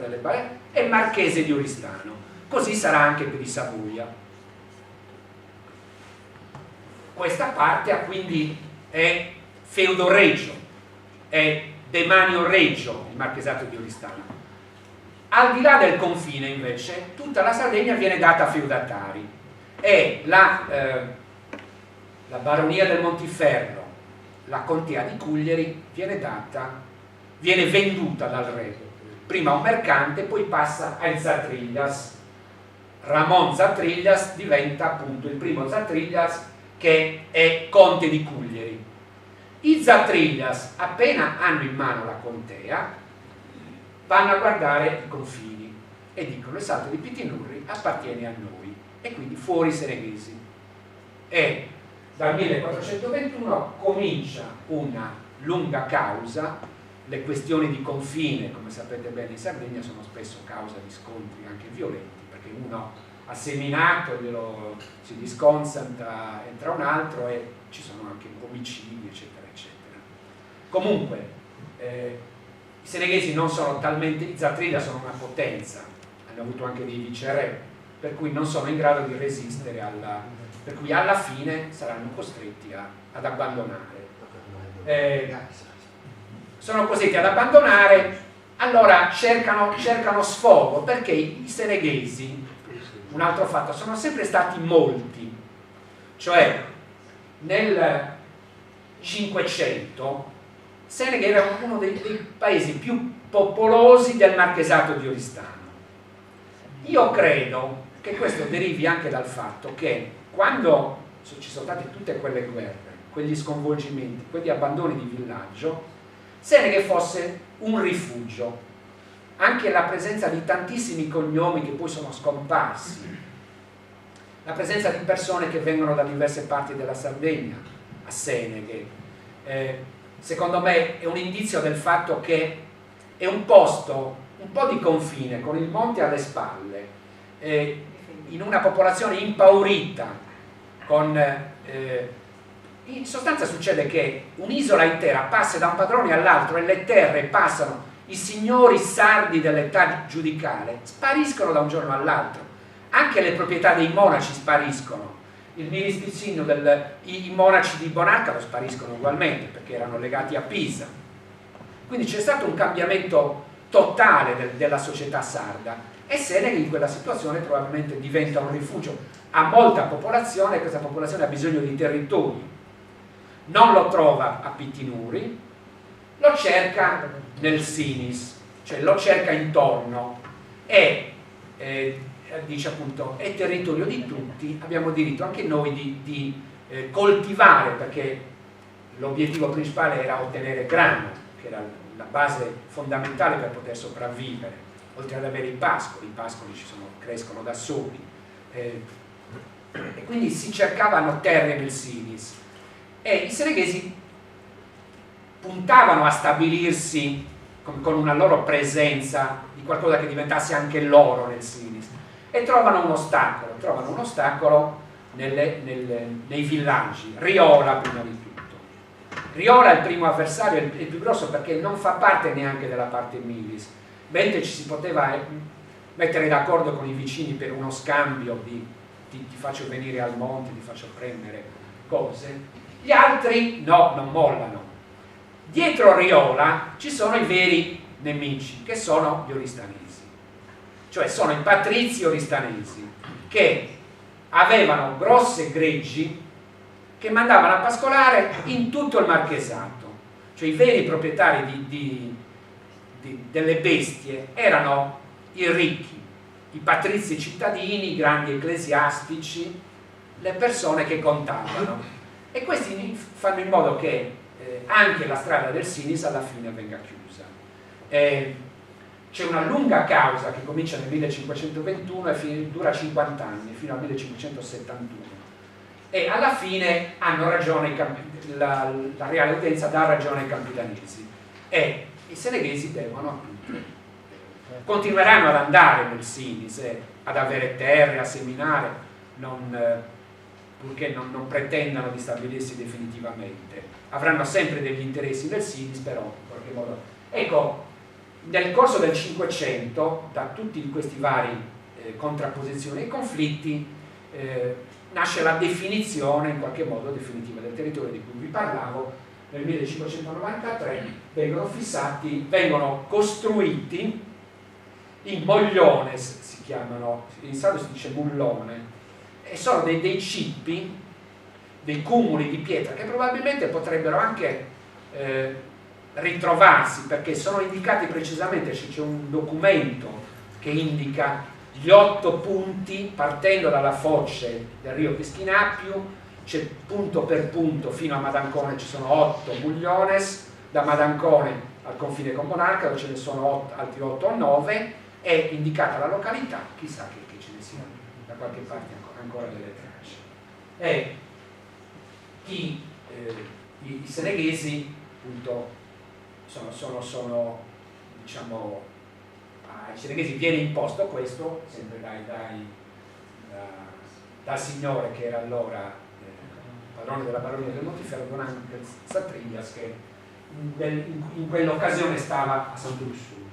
e marchese di Oristano. Così sarà anche per i Savoia. Questa parte quindi è feudo regio, è demanio regio il marchesato di Oristano. Al di là del confine, invece, tutta la Sardegna viene data a feudatari, e la baronia del Montiferro, la contea di Cuglieri, viene venduta dal re, prima a un mercante, poi passa ai Zatrillas. Ramon Zatrillas diventa appunto il primo Zatrillas, che è conte di Cuglieri. I Zatrillas, appena hanno in mano la contea, vanno a guardare i confini e dicono: il Salto di Pitinurri appartiene a noi, e quindi fuori i seneghesi. E dal 1421 comincia una lunga causa. Le questioni di confine, come sapete bene, in Sardegna sono spesso causa di scontri anche violenti, perché uno ha seminato, si disconsenta, entra un altro e ci sono anche omicidi, eccetera, eccetera. Comunque, i seneghesi non sono talmente, i Zatrilla sono una potenza, hanno avuto anche dei viceré, per cui non sono in grado di resistere per cui alla fine saranno costretti ad abbandonare. sono costretti ad abbandonare, allora cercano sfogo, perché i seneghesi, un altro fatto, sono sempre stati molti, cioè nel 500 Senega era uno dei paesi più popolosi del marchesato di Oristano. Io credo che questo derivi anche dal fatto che quando ci sono state tutte quelle guerre, quegli sconvolgimenti, quegli abbandoni di villaggio, Senega fosse un rifugio. Anche la presenza di tantissimi cognomi che poi sono scomparsi, la presenza di persone che vengono da diverse parti della Sardegna a Seneghe, secondo me è un indizio del fatto che è un posto un po' di confine, con il monte alle spalle, in una popolazione impaurita, in sostanza succede che un'isola intera passa da un padrone all'altro e le terre passano, i signori sardi dell'età giudicale spariscono da un giorno all'altro, anche le proprietà dei monaci spariscono, il mirispizzinio i monaci di Bonarcado spariscono ugualmente perché erano legati a Pisa, quindi c'è stato un cambiamento totale della società sarda e Senega in quella situazione probabilmente diventa un rifugio, ha molta popolazione e questa popolazione ha bisogno di territorio, non lo trova a Pittinuri, lo cerca nel Sinis, cioè lo cerca intorno e dice appunto è territorio di tutti, abbiamo diritto anche noi di coltivare, perché l'obiettivo principale era ottenere grano, che era la base fondamentale per poter sopravvivere, oltre ad avere i pascoli crescono da soli, e quindi si cercavano terre nel Sinis e i seneghesi puntavano a stabilirsi con una loro presenza di qualcosa che diventasse anche loro nel Sinis e trovano un ostacolo nei villaggi. Riola prima di tutto. Riola è il primo avversario, è il più grosso perché non fa parte neanche della parte Milis, mentre ci si poteva mettere d'accordo con i vicini per uno scambio di ti faccio venire al monte, ti faccio prendere cose, gli altri no, non mollano. Dietro Riola ci sono i veri nemici, che sono gli oristanesi, cioè sono i patrizi oristanesi che avevano grosse greggi che mandavano a pascolare in tutto il marchesato, cioè i veri proprietari delle bestie erano i ricchi, i patrizi cittadini, i grandi ecclesiastici, le persone che contavano, e questi fanno in modo che anche la strada del Sinis alla fine venga chiusa. C'è una lunga causa che comincia nel 1521 e dura 50 anni, fino al 1571, e alla fine hanno ragione la Reale Udienza dà ragione ai campidanesi e i seneghesi devono appunto continueranno ad andare nel Sinis, ad avere terre, a seminare, purché non pretendano di stabilirsi definitivamente. Avranno sempre degli interessi nel Sinis, però in qualche modo. Ecco, nel corso del Cinquecento, da tutti questi vari contrapposizioni e conflitti, nasce la definizione, in qualche modo definitiva, del territorio di cui vi parlavo. Nel 1593 vengono costruiti i mogliones, si chiamano, in sardo si dice mullone, e sono dei cippi, dei cumuli di pietra che probabilmente potrebbero anche ritrovarsi, perché sono indicati precisamente, c'è un documento che indica gli 8 punti partendo dalla foce del Rio Pischinappiu, c'è punto per punto fino a Madancone, ci sono 8 mugliones, da Madancone al confine con Bonarcado ce ne sono altri 8 o 9, è indicata la località, chissà che ce ne siano da qualche parte ancora delle tracce. E i seneghesi appunto sono diciamo, ai seneghesi viene imposto questo sempre dal signore che era allora padrone della baronia del Montiferro, Don Angel Satriglias, che in quell'occasione stava a Sant'Ursullo.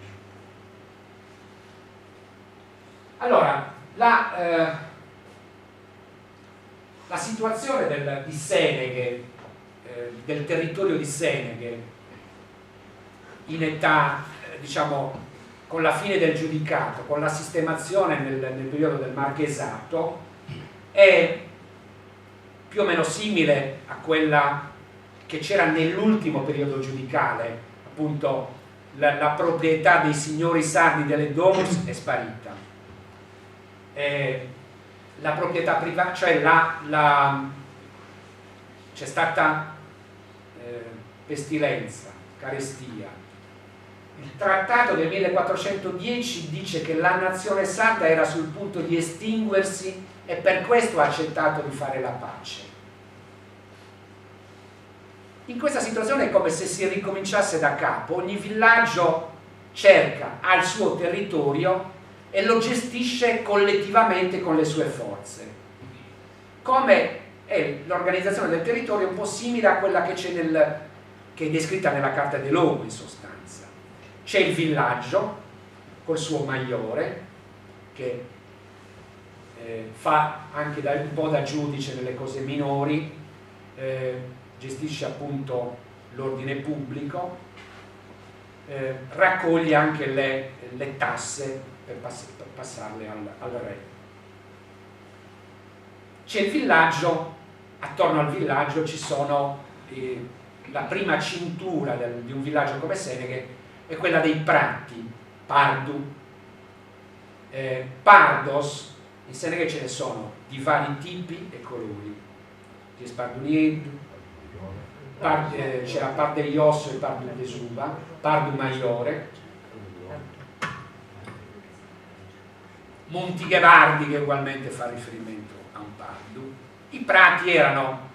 Allora, la situazione di Seneghe, del territorio di Seneghe, in età, diciamo, con la fine del giudicato, con la sistemazione nel periodo del Marchesato, è più o meno simile a quella che c'era nell'ultimo periodo giudicale, appunto la proprietà dei signori sardi delle domus è sparita. La proprietà privata, cioè c'è stata pestilenza, carestia. Il trattato del 1410 dice che la nazione sarda era sul punto di estinguersi e per questo ha accettato di fare la pace. In questa situazione è come se si ricominciasse da capo, ogni villaggio ha il suo territorio e lo gestisce collettivamente con le sue forze. Come è l'organizzazione del territorio un po' simile a quella che c'è che è descritta nella Carta dei Logo, in sostanza. C'è il villaggio col suo maiore che fa anche un po' da giudice nelle cose minori, gestisce appunto l'ordine pubblico, raccoglie anche le tasse per passarle al re. C'è il villaggio, attorno al villaggio ci sono la prima cintura di un villaggio come Seneghe è quella dei prati, pardu, pardos. In Seneghe ce ne sono di vari tipi e colori, c'è spardunietto, c'era pardegliosso e pardu desuba, pardu maiore, Montighevardi che ugualmente fa riferimento a un pardu. I prati erano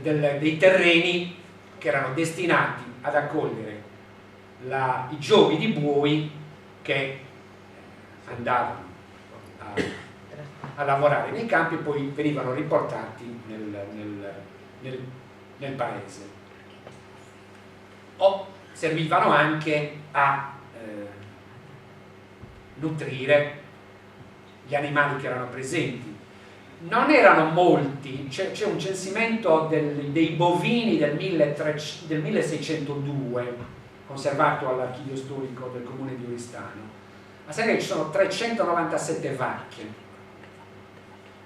dei terreni che erano destinati ad accogliere i giovi di buoi che andavano a lavorare nei campi e poi venivano riportati nel paese, o servivano anche a nutrire gli animali che erano presenti. Non erano molti, c'è un censimento dei bovini del 1602 conservato all'archivio storico del comune di Oristano. A Seneghe ci sono 397 vacche,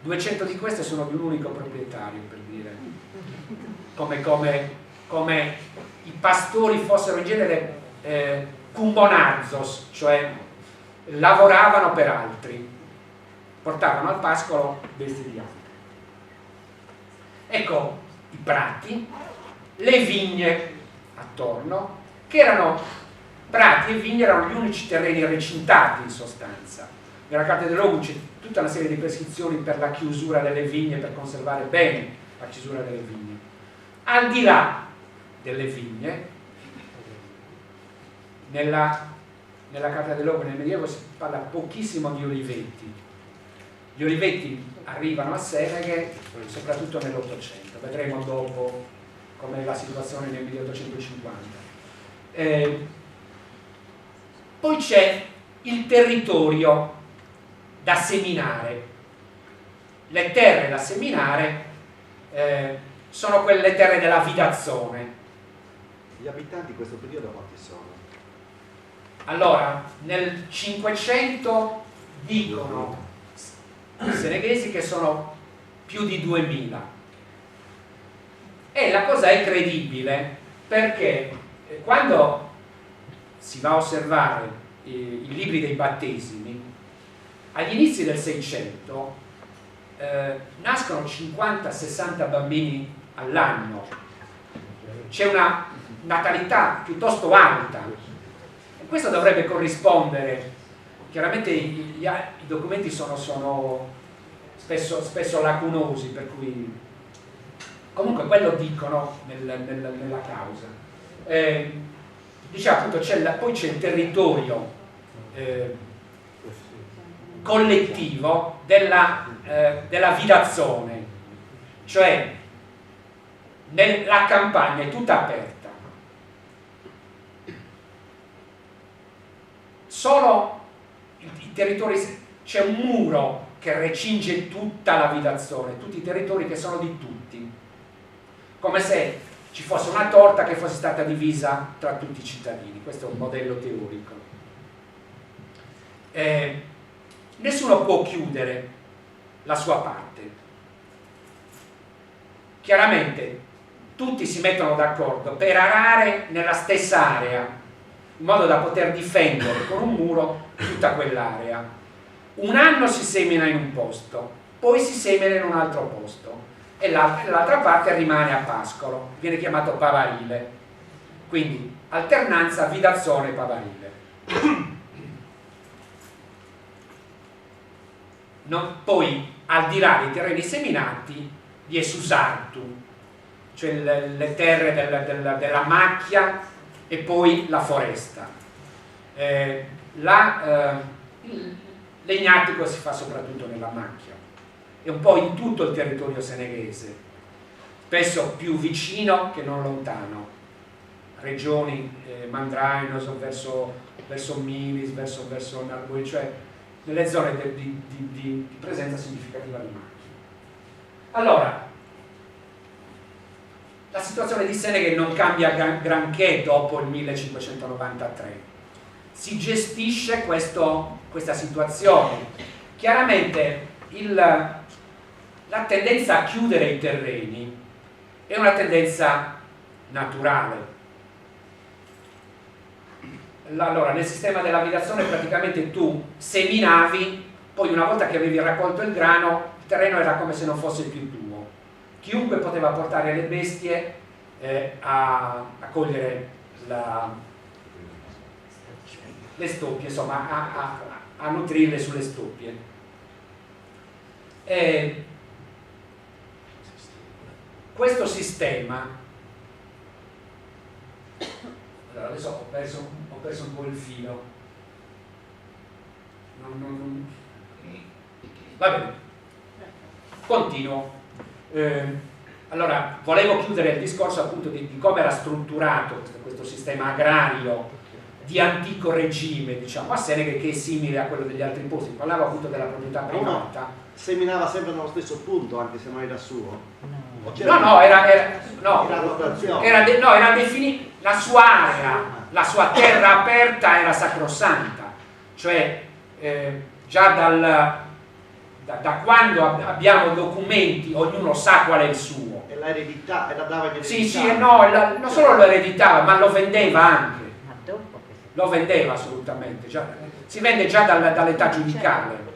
200 di queste sono di un unico proprietario, per dire, come i pastori fossero in genere cumbonarzos, cioè lavoravano per altri, portavano al pascolo bestie di altri. Ecco i prati, le vigne attorno, che erano prati e vigne, erano gli unici terreni recintati in sostanza. Nella Carta dei Logo c'è tutta una serie di prescrizioni per la chiusura delle vigne, per conservare bene la chiusura delle vigne. Al di là delle vigne, nella Carta dei Logo nel Medioevo si parla pochissimo di oliveti. Gli oliveti arrivano a Seneghe soprattutto nell'Ottocento, vedremo dopo com'è la situazione nel 1850. Poi c'è il territorio da seminare. Le terre da seminare sono quelle terre della vidazzone. Gli abitanti di questo periodo quanti sono? Allora, nel 500 dicono i seneghesi che sono più di 2000, e la cosa è credibile perché quando si va a osservare i libri dei battesimi, agli inizi del 600 nascono 50-60 bambini all'anno, c'è una natalità piuttosto alta e questo dovrebbe corrispondere. Chiaramente i documenti sono spesso lacunosi, per cui comunque quello dicono nella causa. Diciamo appunto poi c'è il territorio collettivo della vidazzone, cioè la campagna è tutta aperta, solo i territori, c'è un muro che recinge tutta la vidazzone, tutti i territori che sono di tutti, come se ci fosse una torta che fosse stata divisa tra tutti i cittadini. Questo è un modello teorico. Nessuno può chiudere la sua parte. Chiaramente tutti si mettono d'accordo per arare nella stessa area, in modo da poter difendere con un muro tutta quell'area. Un anno si semina in un posto, poi si semina in un altro posto e l'altra parte rimane a pascolo, viene chiamato pavarile. Quindi alternanza Vidazzone-Pavarile. Poi, al di là dei terreni seminati, vi è Susartu, cioè le terre della macchia e poi la foresta. Il legnatico si fa soprattutto nella macchia e un po' in tutto il territorio seneghese, spesso più vicino che non lontano, regioni Mandrainos verso Milis, verso Narboi, cioè nelle zone di presenza significativa di macchia. Allora, la situazione di Seneghe non cambia granché dopo il 1593. Si gestisce questa situazione. Chiaramente la tendenza a chiudere i terreni è una tendenza naturale. Allora, nel sistema della Vidazzone praticamente tu seminavi, poi una volta che avevi raccolto il grano, il terreno era come se non fosse più tuo. Chiunque poteva portare le bestie a cogliere le stoppie, insomma, a nutrirle sulle stoppie. Questo sistema, allora adesso ho perso un po' il filo. Va bene, continuo. Allora, volevo chiudere il discorso appunto di come era strutturato questo sistema agrario di antico regime, diciamo, a Seneghe, che è simile a quello degli altri posti. Parlavo appunto della proprietà privata. Seminava sempre nello stesso punto, anche se non era suo? Era definita la sua area, la sua terra aperta era sacrosanta, cioè già da quando abbiamo documenti ognuno sa qual è il suo. E l'eredità, la dava in eredità? Sì, non solo lo ereditava, ma lo vendeva anche. Lo vendeva assolutamente, si vende già dall'età giudicale.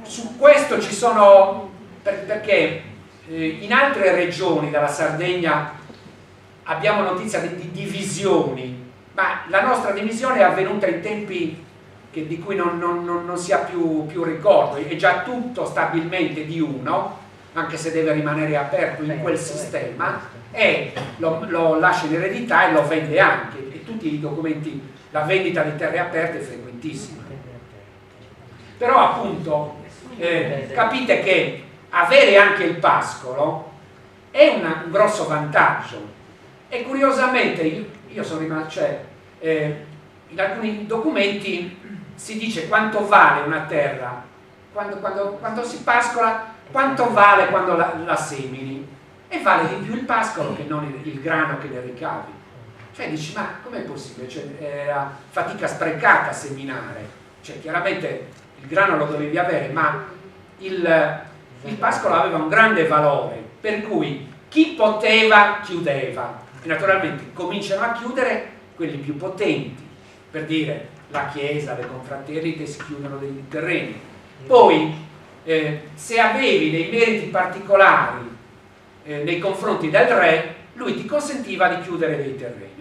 Su questo ci sono, perché in altre regioni della Sardegna abbiamo notizia di divisioni, ma la nostra divisione è avvenuta in tempi di cui non si ha più ricordo, è già tutto stabilmente di uno, anche se deve rimanere aperto in quel sistema, e lo lascia in eredità e lo vende anche. Tutti i documenti, la vendita di terre aperte è frequentissima. Però appunto capite che avere anche il pascolo è un grosso vantaggio, e curiosamente io sono rimasto, in alcuni documenti si dice quanto vale una terra quando si pascola, quanto vale quando la semini, e vale di più il pascolo che non il grano che ne ricavi. Cioè dici, ma com'è possibile? Cioè, era fatica sprecata a seminare, cioè chiaramente il grano lo dovevi avere, ma il pascolo aveva un grande valore, per cui chi poteva chiudeva, e naturalmente cominciano a chiudere quelli più potenti, per dire la chiesa, le confraternite si chiudono dei terreni. Poi se avevi dei meriti particolari nei confronti del re, lui ti consentiva di chiudere dei terreni.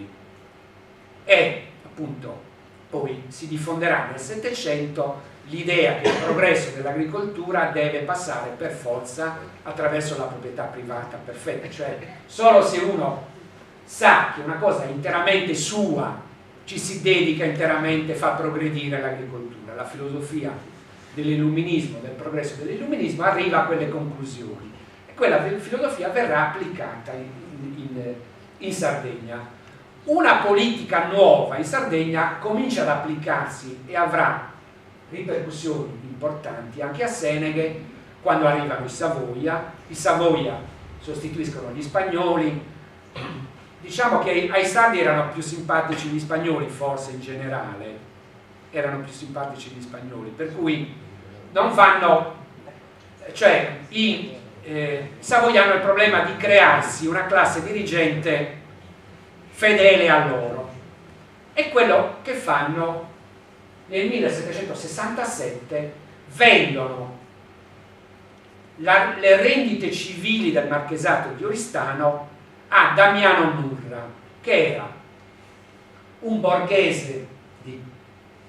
E appunto poi si diffonderà nel Settecento l'idea che il progresso dell'agricoltura deve passare per forza attraverso la proprietà privata perfetta, cioè solo se uno sa che una cosa è interamente sua, ci si dedica interamente, fa progredire l'agricoltura. La filosofia dell'illuminismo, del progresso dell'illuminismo, arriva a quelle conclusioni, e quella filosofia verrà applicata in Sardegna. Una politica nuova in Sardegna comincia ad applicarsi e avrà ripercussioni importanti anche a Seneghe quando arrivano i Savoia. I Savoia sostituiscono gli spagnoli. Diciamo che ai sardi erano più simpatici gli spagnoli, forse in generale erano più simpatici gli spagnoli, per cui non fanno, cioè i savoiani hanno il problema di crearsi una classe dirigente fedele a loro, e quello che fanno nel 1767 vendono le rendite civili del marchesato di Oristano a Damiano Murra, che era un borghese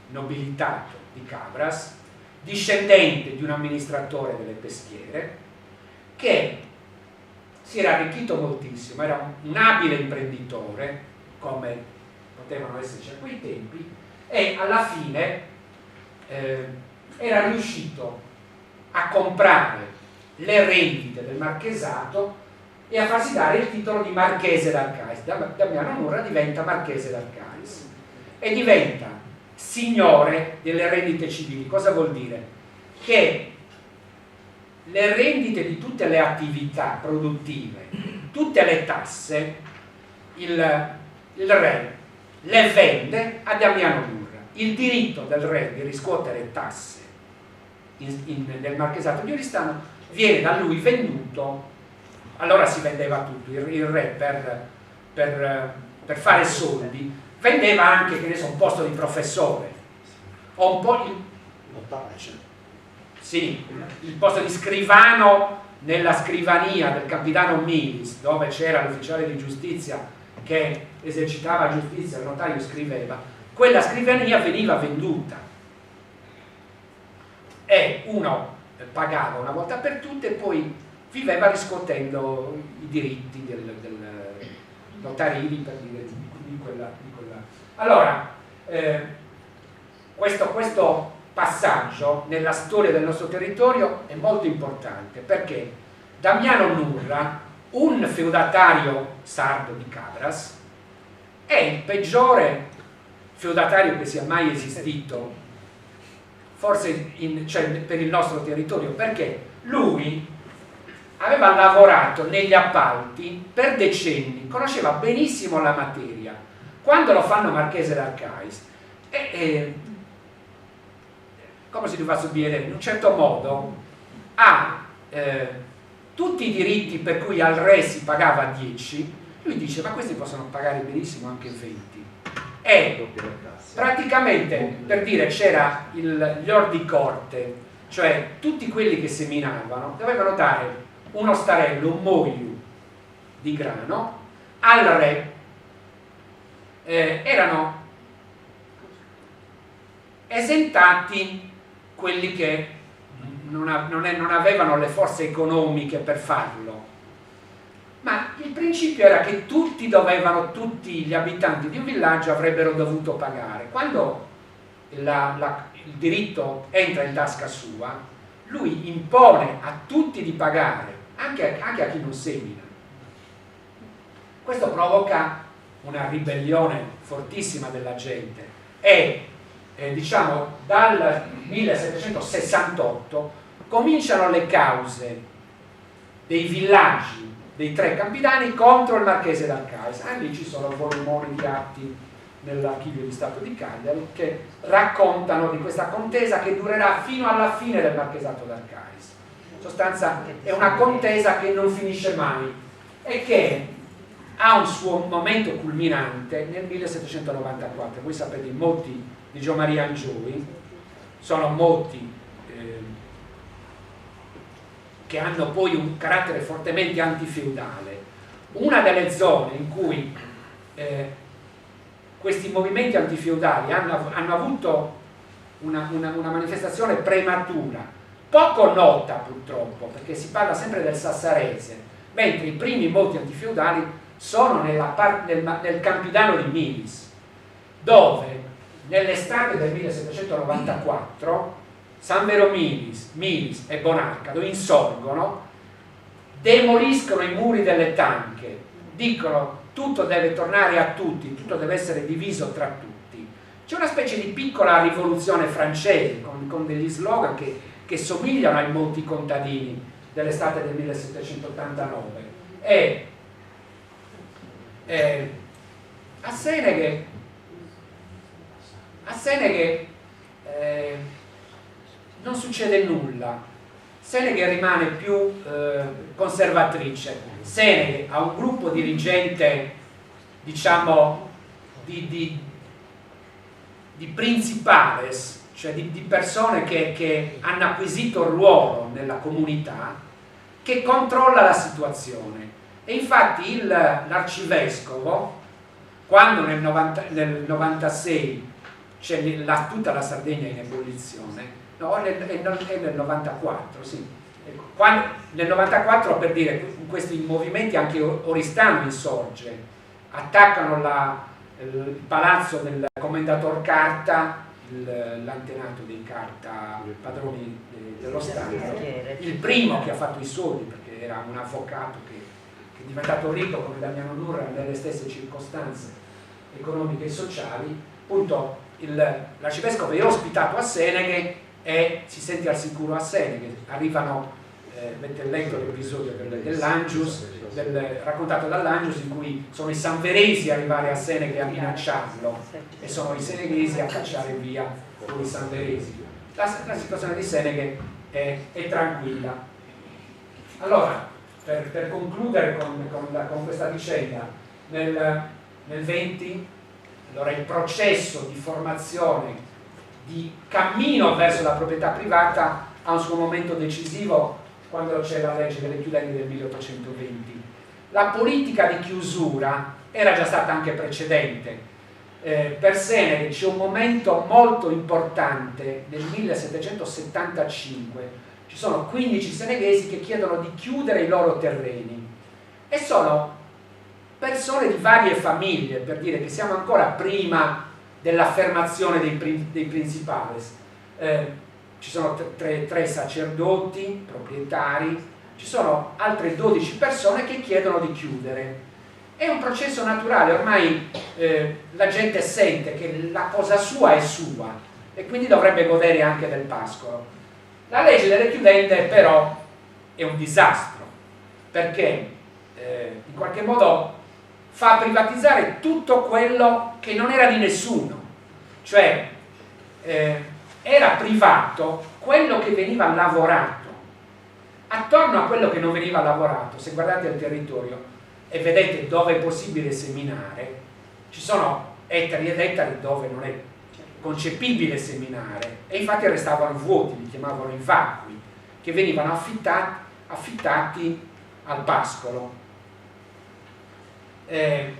nobilitato di Cabras, discendente di un amministratore delle peschiere, che si era arricchito moltissimo, era un abile imprenditore, come potevano esserci a quei tempi, e alla fine era riuscito a comprare le rendite del marchesato e a farsi dare il titolo di marchese d'Arcais. Damiano Murra diventa marchese d'Arcais e diventa signore delle rendite civili. Cosa vuol dire? Che le rendite di tutte le attività produttive, tutte le tasse, il re le vende a Damiano Murra. Il diritto del re di riscuotere tasse nel marchesato di Oristano viene da lui venduto. Allora si vendeva tutto, il re per fare soldi vendeva anche, che ne so, un posto di professore o un po' il posto di scrivano nella scrivania del capitano Milis, dove c'era l'ufficiale di giustizia che esercitava giustizia, il notaio scriveva, quella scrivania veniva venduta e uno pagava una volta per tutte e poi viveva riscuotendo i diritti del notarili, per dire, di quella. Allora, questo passaggio nella storia del nostro territorio è molto importante, perché Damiano Murra, un feudatario sardo di Cabras, è il peggiore feudatario che sia mai esistito, forse per il nostro territorio, perché lui aveva lavorato negli appalti per decenni, conosceva benissimo la materia. Quando lo fanno marchese d'Arcais, come si doveva subire, in un certo modo ha tutti i diritti per cui al re si pagava 10, lui dice ma questi possono pagare benissimo anche 20. E praticamente, per dire, c'era gli ordi corte, cioè tutti quelli che seminavano dovevano dare uno starello, un moglio di grano al re. Erano esentati quelli che non avevano le forze economiche per farlo, ma il principio era che tutti gli abitanti di un villaggio avrebbero dovuto pagare. Quando il diritto entra in tasca sua, lui impone a tutti di pagare, anche a chi non semina. Questo provoca una ribellione fortissima della gente e diciamo dal 1768 cominciano le cause dei villaggi dei tre capitani contro il marchese d'Arcais. Lì ci sono volumoni di atti nell'archivio di Stato di Cagliari che raccontano di questa contesa che durerà fino alla fine del marchesato d'Arcais. In sostanza è una contesa che non finisce mai e che ha un suo momento culminante nel 1794. Voi sapete, i motti di Gio Maria Angiovi sono motti che hanno poi un carattere fortemente antifeudale. Una delle zone in cui questi movimenti antifeudali hanno avuto una manifestazione prematura, poco nota purtroppo, perché si parla sempre del Sassarese, mentre i primi motti antifeudali sono nel Campidano di Milis, dove nell'estate del 1794 San Vero Milis e Bonarcado insorgono, demoliscono i muri delle tanche, dicono tutto deve tornare a tutti, tutto deve essere diviso tra tutti. C'è una specie di piccola rivoluzione francese con degli slogan che somigliano ai molti contadini dell'estate del 1789. E a Seneghe non succede nulla. Seneghe rimane più conservatrice. Seneghe ha un gruppo dirigente, diciamo, di principales, cioè di persone che hanno acquisito il ruolo nella comunità, che controlla la situazione. E infatti l'arcivescovo, quando nel 96 c'è tutta la Sardegna in ebollizione, no, è nel 94, sì. Nel 94, per dire, in questi movimenti anche Oristano insorge, attaccano il palazzo del commendator Carta, l'antenato dei Carta, padroni dello Stato, il primo che ha fatto i soldi, perché era un avvocato che è diventato ricco come Damiano Durra nelle stesse circostanze economiche e sociali. Appunto l'arcivescovo è ospitato a Seneghe e si sente al sicuro a Seneghe. Arrivano, avete letto l'episodio dell'Angius, raccontato dall'Angius, in cui sono i sanveresi a arrivare a Seneghe a minacciarlo e sono i seneghesi a cacciare via con i sanveresi. La situazione di Seneghe è tranquilla. Allora, per concludere con questa vicenda, nel 20, allora il processo di formazione, di cammino verso la proprietà privata ha un suo momento decisivo quando c'è la legge delle chiudenti del 1820. La politica di chiusura era già stata anche precedente. Per Seneghe c'è un momento molto importante nel 1775. Ci sono 15 seneghesi che chiedono di chiudere i loro terreni e sono persone di varie famiglie, per dire che siamo ancora prima dell'affermazione dei principales. Ci sono tre sacerdoti, proprietari, ci sono altre 12 persone che chiedono di chiudere. È un processo naturale, ormai la gente sente che la cosa sua è sua e quindi dovrebbe godere anche del pascolo. La legge delle chiudende però è un disastro, perché in qualche modo fa privatizzare tutto quello che non era di nessuno, cioè era privato quello che veniva lavorato. Attorno a quello che non veniva lavorato, se guardate il territorio e vedete dove è possibile seminare, ci sono ettari ed ettari dove non è concepibile seminare e infatti restavano vuoti, li chiamavano i vacui, che venivano affittati al pascolo. La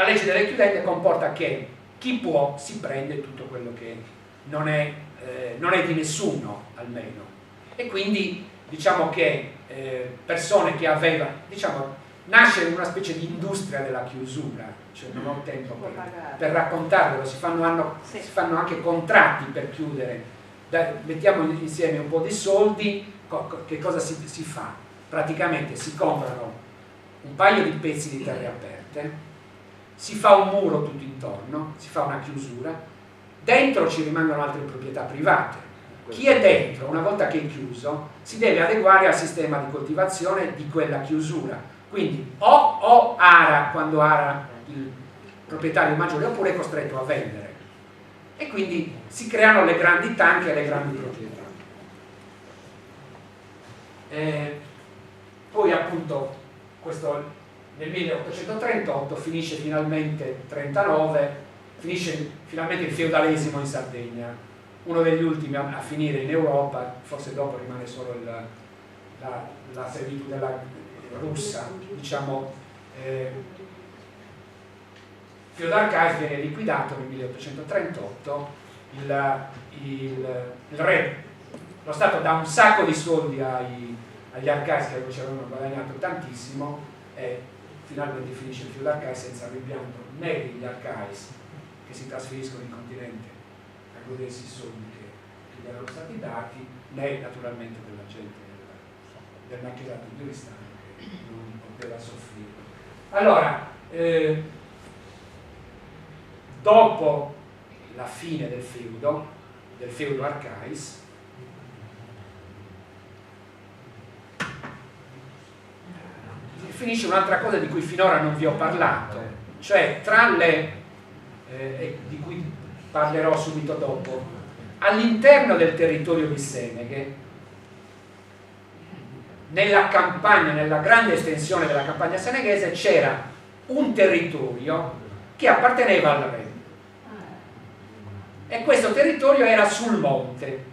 legge delle chiudende comporta che chi può si prende tutto quello che non è di nessuno almeno, e quindi diciamo che persone che avevano, diciamo, nasce una specie di industria della chiusura, cioè non ho tempo per raccontarvelo, si fanno anche contratti per chiudere. Mettiamo insieme un po' di soldi, che cosa si fa? Praticamente si comprano un paio di pezzi di terre aperte, si fa un muro tutto intorno, si fa una chiusura, dentro ci rimangono altre proprietà private. Chi è dentro, una volta che è chiuso, si deve adeguare al sistema di coltivazione di quella chiusura. Quindi o ara quando ara il proprietario maggiore, oppure è costretto a vendere. E quindi si creano le grandi tanche e le grandi proprietà. Poi appunto questo nel 1838 finisce finalmente 39, finisce finalmente il feudalesimo in Sardegna, uno degli ultimi a finire in Europa, forse dopo rimane solo la servitù della russa, diciamo. Feudal-Cais viene liquidato nel 1838, il re, lo Stato dà un sacco di soldi agli Arcais che ci avevano guadagnato tantissimo e finalmente finisce il Feudal-Cais senza rimpianto né degli Arcais che si trasferiscono in continente a godersi i soldi che gli erano stati dati, né naturalmente della gente del marchesato di Oristano che non poteva soffrire. Allora, dopo la fine del feudo Arcais, finisce un'altra cosa di cui finora non vi ho parlato, cioè tra le di cui parlerò subito dopo, all'interno del territorio di Seneghe, nella campagna, nella grande estensione della campagna seneghese, c'era un territorio che apparteneva al re, e questo territorio era sul monte,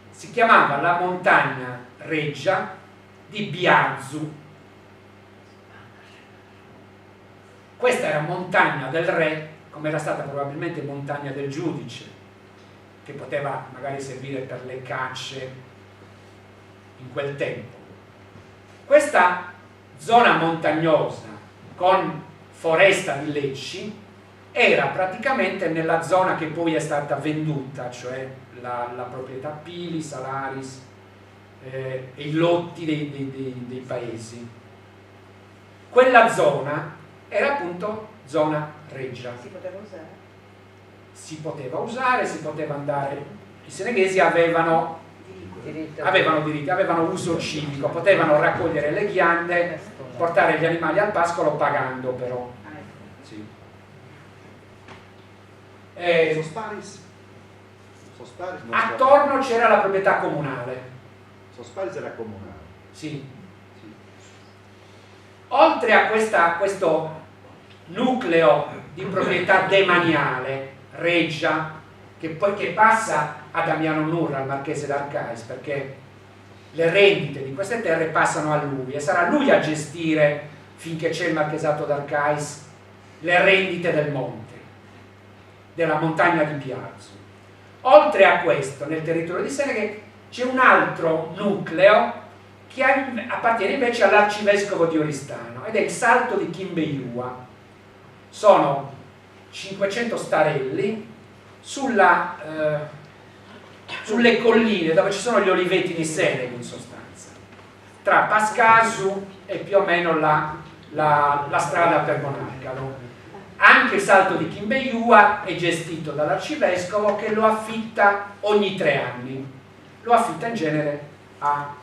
si chiamava la montagna reggia di Biazu. Questa era montagna del re, come era stata probabilmente montagna del giudice, che poteva magari servire per le cacce in quel tempo. Questa zona montagnosa con foresta di lecci era praticamente nella zona che poi è stata venduta, cioè la proprietà Pili, Salaris e i lotti dei paesi. Quella zona era appunto zona reggia. Si poteva usare? Si poteva usare, si poteva andare. I seneghesi avevano diritti, avevano uso civico, potevano raccogliere le ghiande, portare gli animali al pascolo pagando però. Sì. Sosparis? Sosparis non Attorno c'era la proprietà comunale. Sosparis era comunale. Sì. Oltre a questo nucleo di proprietà demaniale, reggia, che passa a Damiano Nurra, al marchese d'Arcais, perché le rendite di queste terre passano a lui e sarà lui a gestire, finché c'è il marchesato d'Arcais, le rendite del monte, della montagna di Biazu. Oltre a questo, nel territorio di Seneghe c'è un altro nucleo che appartiene invece all'arcivescovo di Oristano, ed è il Salto di Kimbeyua. Sono 500 starelli sulle colline dove ci sono gli oliveti di Seneghe, in sostanza, tra Pascasu e più o meno la strada per Monarcalo. Anche il Salto di Kimbeyua è gestito dall'arcivescovo, che lo affitta ogni 3 anni, lo affitta in genere a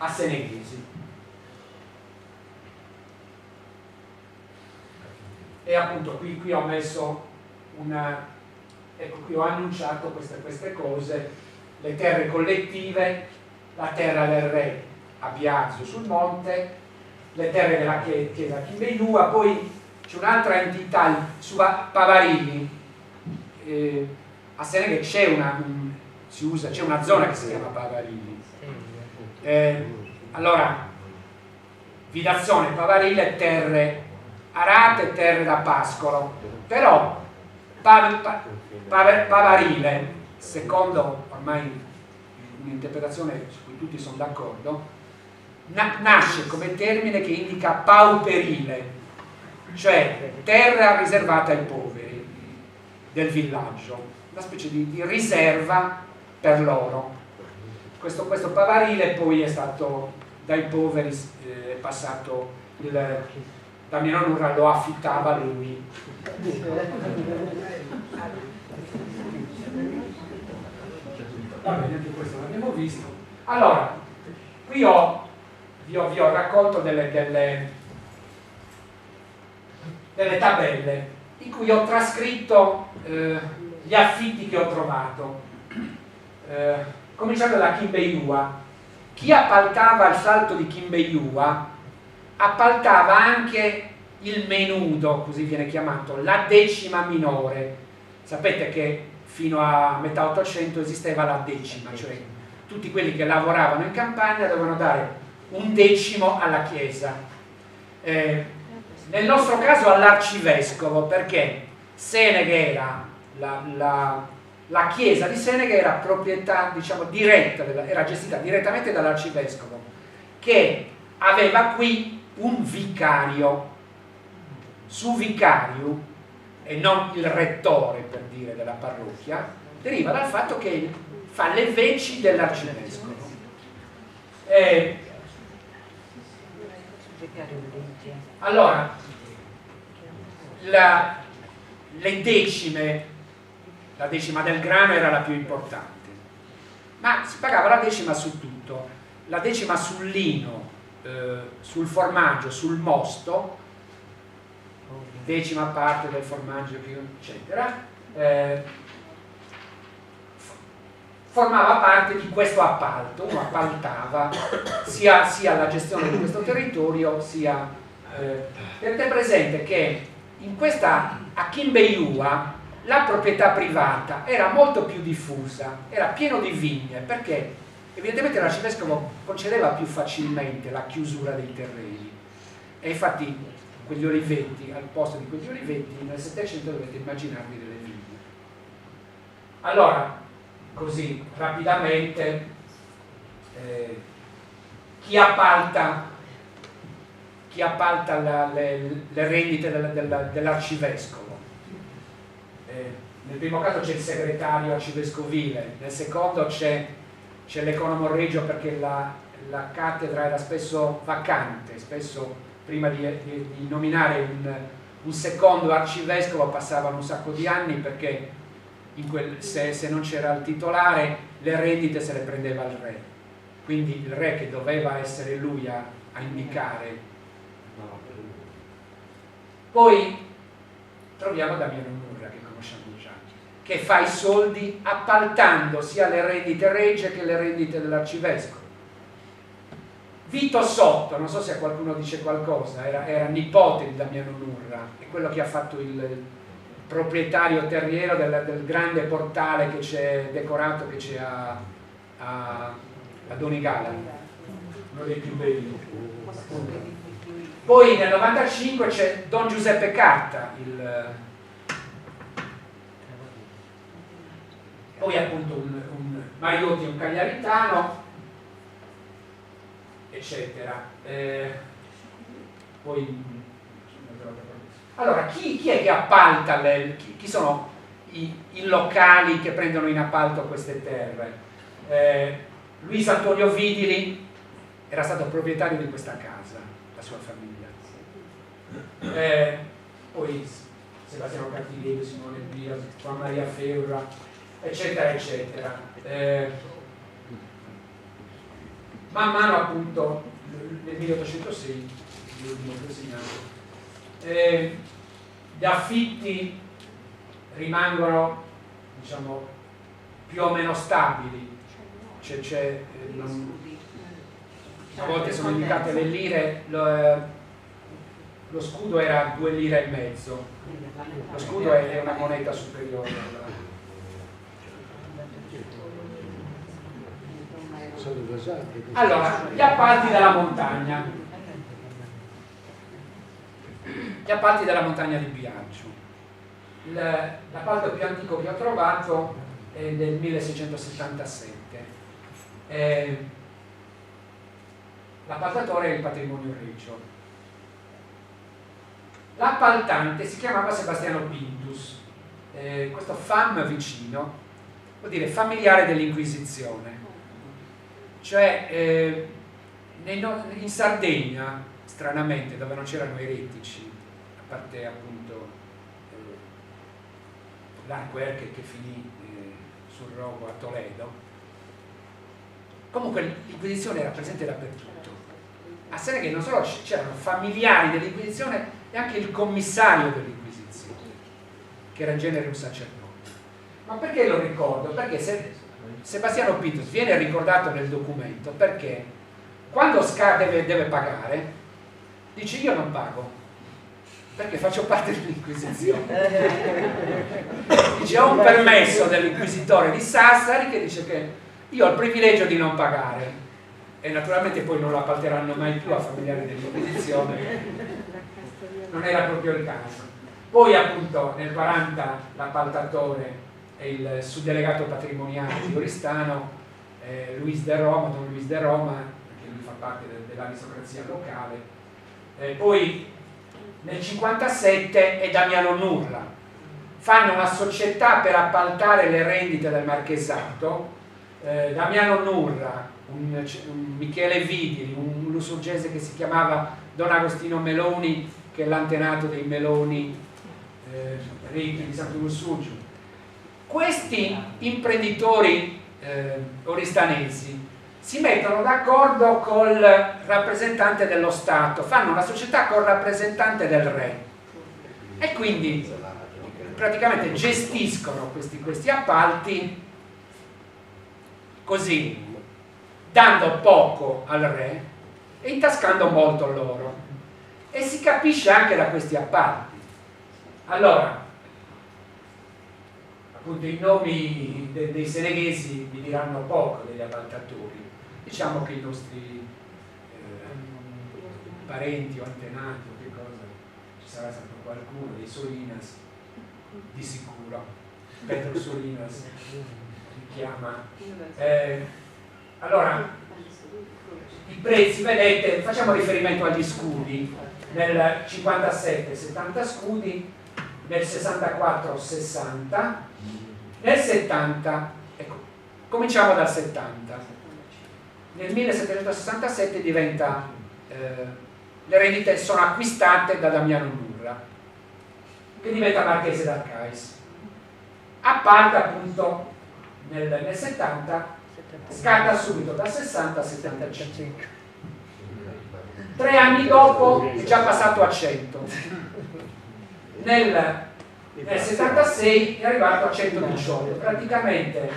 seneghesi. E appunto qui ho messo ecco, qui ho annunciato queste cose: le terre collettive, la terra del re a Biazu sul monte, le terre della chiesa Kimbeyua. Poi c'è un'altra entità su Pavarili, a Seneghe c'è una zona che si chiama Pavarili. Allora, Vidazzone, Pavarile, terre arate, terre da pascolo, però Pavarile, secondo ormai un'interpretazione su cui tutti sono d'accordo, nasce come termine che indica pauperile, cioè terra riservata ai poveri del villaggio, una specie di riserva per loro. Questo Pavarile poi è stato dai poveri, è passato Damiano Nurra lo affittava lui. Va bene, anche questo l'abbiamo visto. Allora, qui vi ho raccolto delle tabelle in cui ho trascritto gli affitti che ho trovato. Cominciando da Kimbeyua. Chi appaltava il Salto di Kimbeyua appaltava anche il menudo, così viene chiamato, la decima minore. Sapete che fino a metà 800 esisteva la decima, cioè tutti quelli che lavoravano in campagna dovevano dare un decimo alla chiesa. Nel nostro caso all'arcivescovo, perché Seneghe era la chiesa di Seneghe era proprietà, diciamo, diretta, era gestita direttamente dall'arcivescovo, che aveva qui un vicario. Su vicario, e non il rettore, per dire, della parrocchia, deriva dal fatto che fa le veci dell'arcivescovo. Allora, le decime, la decima del grano era la più importante, ma si pagava la decima su tutto, la decima sul lino sul formaggio, sul mosto, decima parte del formaggio, eccetera, formava parte di questo appalto. Uno appaltava sia la gestione di questo territorio, sia tenete presente che a Kimbeyua la proprietà privata era molto più diffusa, era pieno di vigne, perché evidentemente l'arcivescovo concedeva più facilmente la chiusura dei terreni, e infatti quegli oliveti, al posto di quegli oliveti nel Settecento dovete immaginarvi delle vigne. Allora, così rapidamente, chi appalta le rendite dell'arcivescovo? Nel primo caso c'è il segretario arcivescovile, nel secondo c'è l'economo regio, perché la cattedra era spesso vacante, spesso prima di nominare un secondo arcivescovo passavano un sacco di anni, perché se non c'era il titolare le rendite se le prendeva il re, quindi il re, che doveva essere lui a indicare. Poi troviamo Damiano Nurra, che conosciamo già, che fa i soldi appaltando sia le rendite regie che le rendite dell'arcivescovo. Vito Sotto, non so se a qualcuno dice qualcosa, era nipote di Damiano Nurra, è quello che ha fatto il proprietario terriero del grande portale che c'è decorato, che c'è a Donigala, uno dei più belli. Poi nel 95 c'è Don Giuseppe Carta, poi appunto un Mariotti, un cagliaritano, eccetera. Poi allora, chi è che appalta chi sono i locali che prendono in appalto queste terre? Luis Antonio Vidili era stato proprietario di questa casa, la sua famiglia. Poi Sebastiano Cattivedo, Simone Pia, Juan Maria Feura, eccetera, eccetera. Man mano, appunto, nel 1806, l'ultimo presinato, gli affitti rimangono, diciamo, più o meno stabili. A volte sono indicate le lire, lo scudo era 2 lire e mezzo, lo scudo è una moneta superiore. Allora, gli appalti della montagna. Gli appalti della montagna di Biagio. L'appalto più antico che ho trovato è del 1677. L'appaltatore è il patrimonio regio. L'appaltante si chiamava Sebastiano Pintus. Questo fam vicino vuol dire familiare dell'Inquisizione. Cioè in Sardegna, stranamente, dove non c'erano eretici, a parte appunto l'Arquerque che finì sul rogo a Toledo, comunque l'Inquisizione era presente dappertutto. A Seneca non solo c'erano familiari dell'Inquisizione, e anche il commissario dell'Inquisizione, che era in genere un sacerdote. Ma perché lo ricordo? Perché Sebastiano Pintus viene ricordato nel documento perché quando deve pagare, dice: io non pago perché faccio parte dell'Inquisizione. Dice: ho un permesso dell'inquisitore di Sassari che dice che io ho il privilegio di non pagare, e naturalmente poi non lo appalteranno mai più a familiari dell'Inquisizione, non era proprio il caso. Poi appunto nel 40 l'appaltatore è il suddelegato patrimoniale di Oristano, Don Luis de Roma, che lui fa parte dell'aristocrazia locale. Poi nel 57 è Damiano Nurra, fanno una società per appaltare le rendite del marchesato. Damiano Nurra, un Michele Vidili, un lussurgese che si chiamava Don Agostino Meloni, che è l'antenato dei Meloni ricchi di Santo Lussurgio. Questi imprenditori oristanesi si mettono d'accordo col rappresentante dello Stato, fanno una società col rappresentante del re e quindi praticamente gestiscono questi appalti così, dando poco al re e intascando molto loro. E si capisce anche da questi appalti. Allora, appunto i nomi dei seneghesi vi diranno poco degli appaltatori. Diciamo che i nostri parenti o antenati o che cosa, ci sarà sempre qualcuno, dei Solinas, di sicuro. Pedro Solinas richiama. Allora, i prezzi, vedete, facciamo riferimento agli scudi. Nel 57 70 scudi, nel 64 60, nel 70, ecco, cominciamo dal 70. Nel 1767 diventa, le rendite sono acquistate da Damiano Nurra, che diventa marchese d'Arcais. Appalta appunto nel 70, scatta subito da 60 a 75. 3 anni dopo è già passato a 100. Nel 76 è arrivato a 118. Praticamente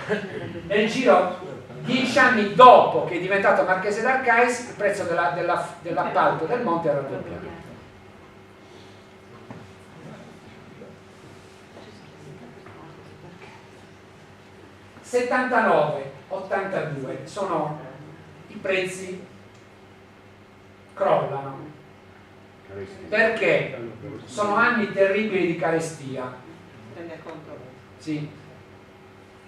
nel giro 10 anni dopo che è diventato marchese d'Arcais, il prezzo dell'appalto del monte era raddoppiato. (79, 82) sono i prezzi crollano perché sono anni terribili di carestia. Tende conto sì.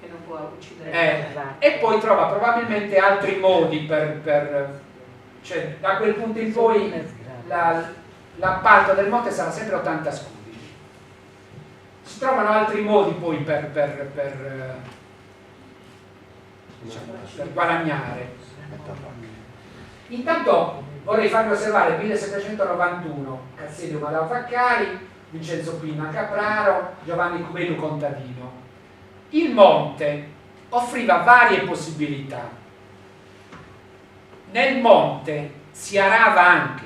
che non può uccidere e poi trova probabilmente altri modi cioè da quel punto in poi l'appalto del monte sarà sempre 80 scudi. Si trovano altri modi poi per guadagnare. Intanto vorrei farvi osservare 1791 Cazzedio Madao Vaccari, Vincenzo Pinna Capraro, Giovanni Cubelu Contadino. Il monte offriva varie possibilità. Nel monte si arava anche.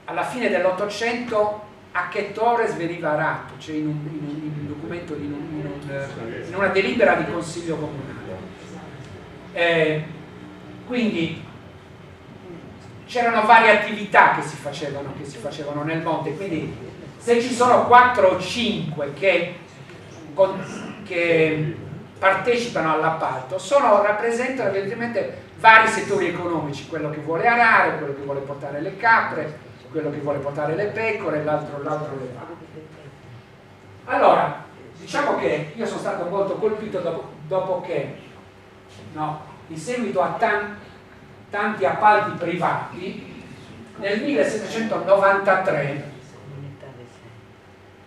Alla fine dell'Ottocento a che Torres veniva arato, cioè in un documento, in una delibera di consiglio comunale. Quindi c'erano varie attività che si facevano nel monte, quindi se ci sono 4 o 5 che partecipano all'appalto, rappresentano evidentemente vari settori economici, quello che vuole arare, quello che vuole portare le capre, quello che vuole portare le pecore, l'altro le vacche. Allora, diciamo che io sono stato molto colpito dopo che, in seguito a tanti appalti privati, nel 1793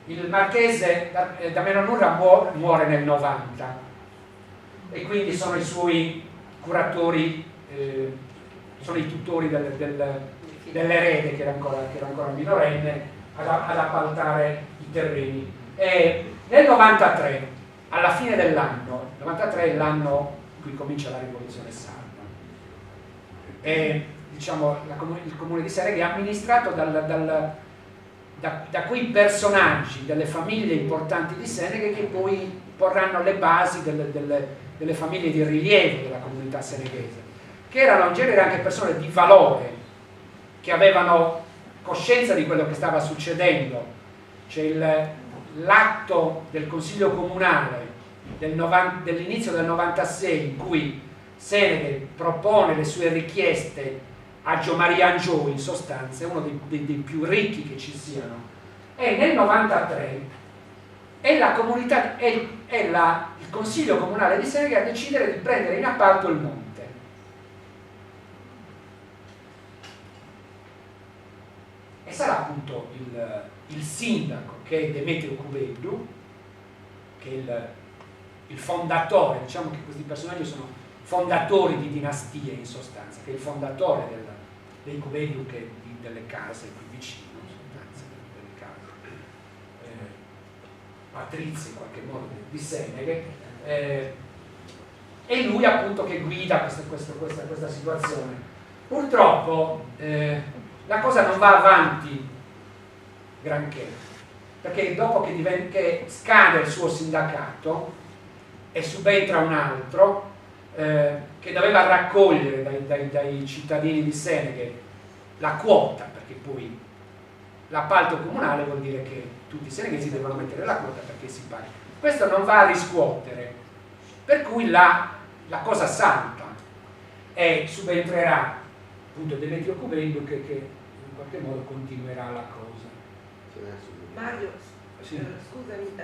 il marchese Damiano Nurra muore nel 90 e quindi sono i suoi curatori, sono i tutori dell'erede che era ancora minorenne ad appaltare i terreni. E nel 93, alla fine dell'anno, il 93 è l'anno in cui comincia la rivoluzione sarda, e diciamo il comune di Sereghe è amministrato da quei personaggi delle famiglie importanti di Sereghe che poi porranno le basi delle famiglie di rilievo della comunità seneghese, che erano in genere anche persone di valore, che avevano coscienza di quello che stava succedendo. C'è l'atto del Consiglio Comunale dell'inizio del 96 in cui Seneghe propone le sue richieste a Giomaria Angiò, in sostanza, è uno dei più ricchi che ci siano, e nel 93 è la comunità, il Consiglio Comunale di Seneghe a decidere di prendere in appalto il monte. E sarà appunto il sindaco, che è Demetrio Cubeddu, che è il fondatore, diciamo che questi personaggi sono fondatori di dinastie in sostanza, che è il fondatore dei Cubeddu, delle case qui vicino, in sostanza, delle case patrizie in qualche modo di Seneghe, è lui appunto che guida questa situazione. Purtroppo la cosa non va avanti granché, perché dopo che scade il suo sindacato e subentra un altro che doveva raccogliere dai cittadini di Seneghe la quota, perché poi l'appalto comunale vuol dire che tutti i seneghesi devono mettere la quota perché si paga. Questo non va a riscuotere, per cui la cosa salta e subentrerà appunto Demetrio Cubello che in qualche modo continuerà la cosa. Mario, Sì. scusami,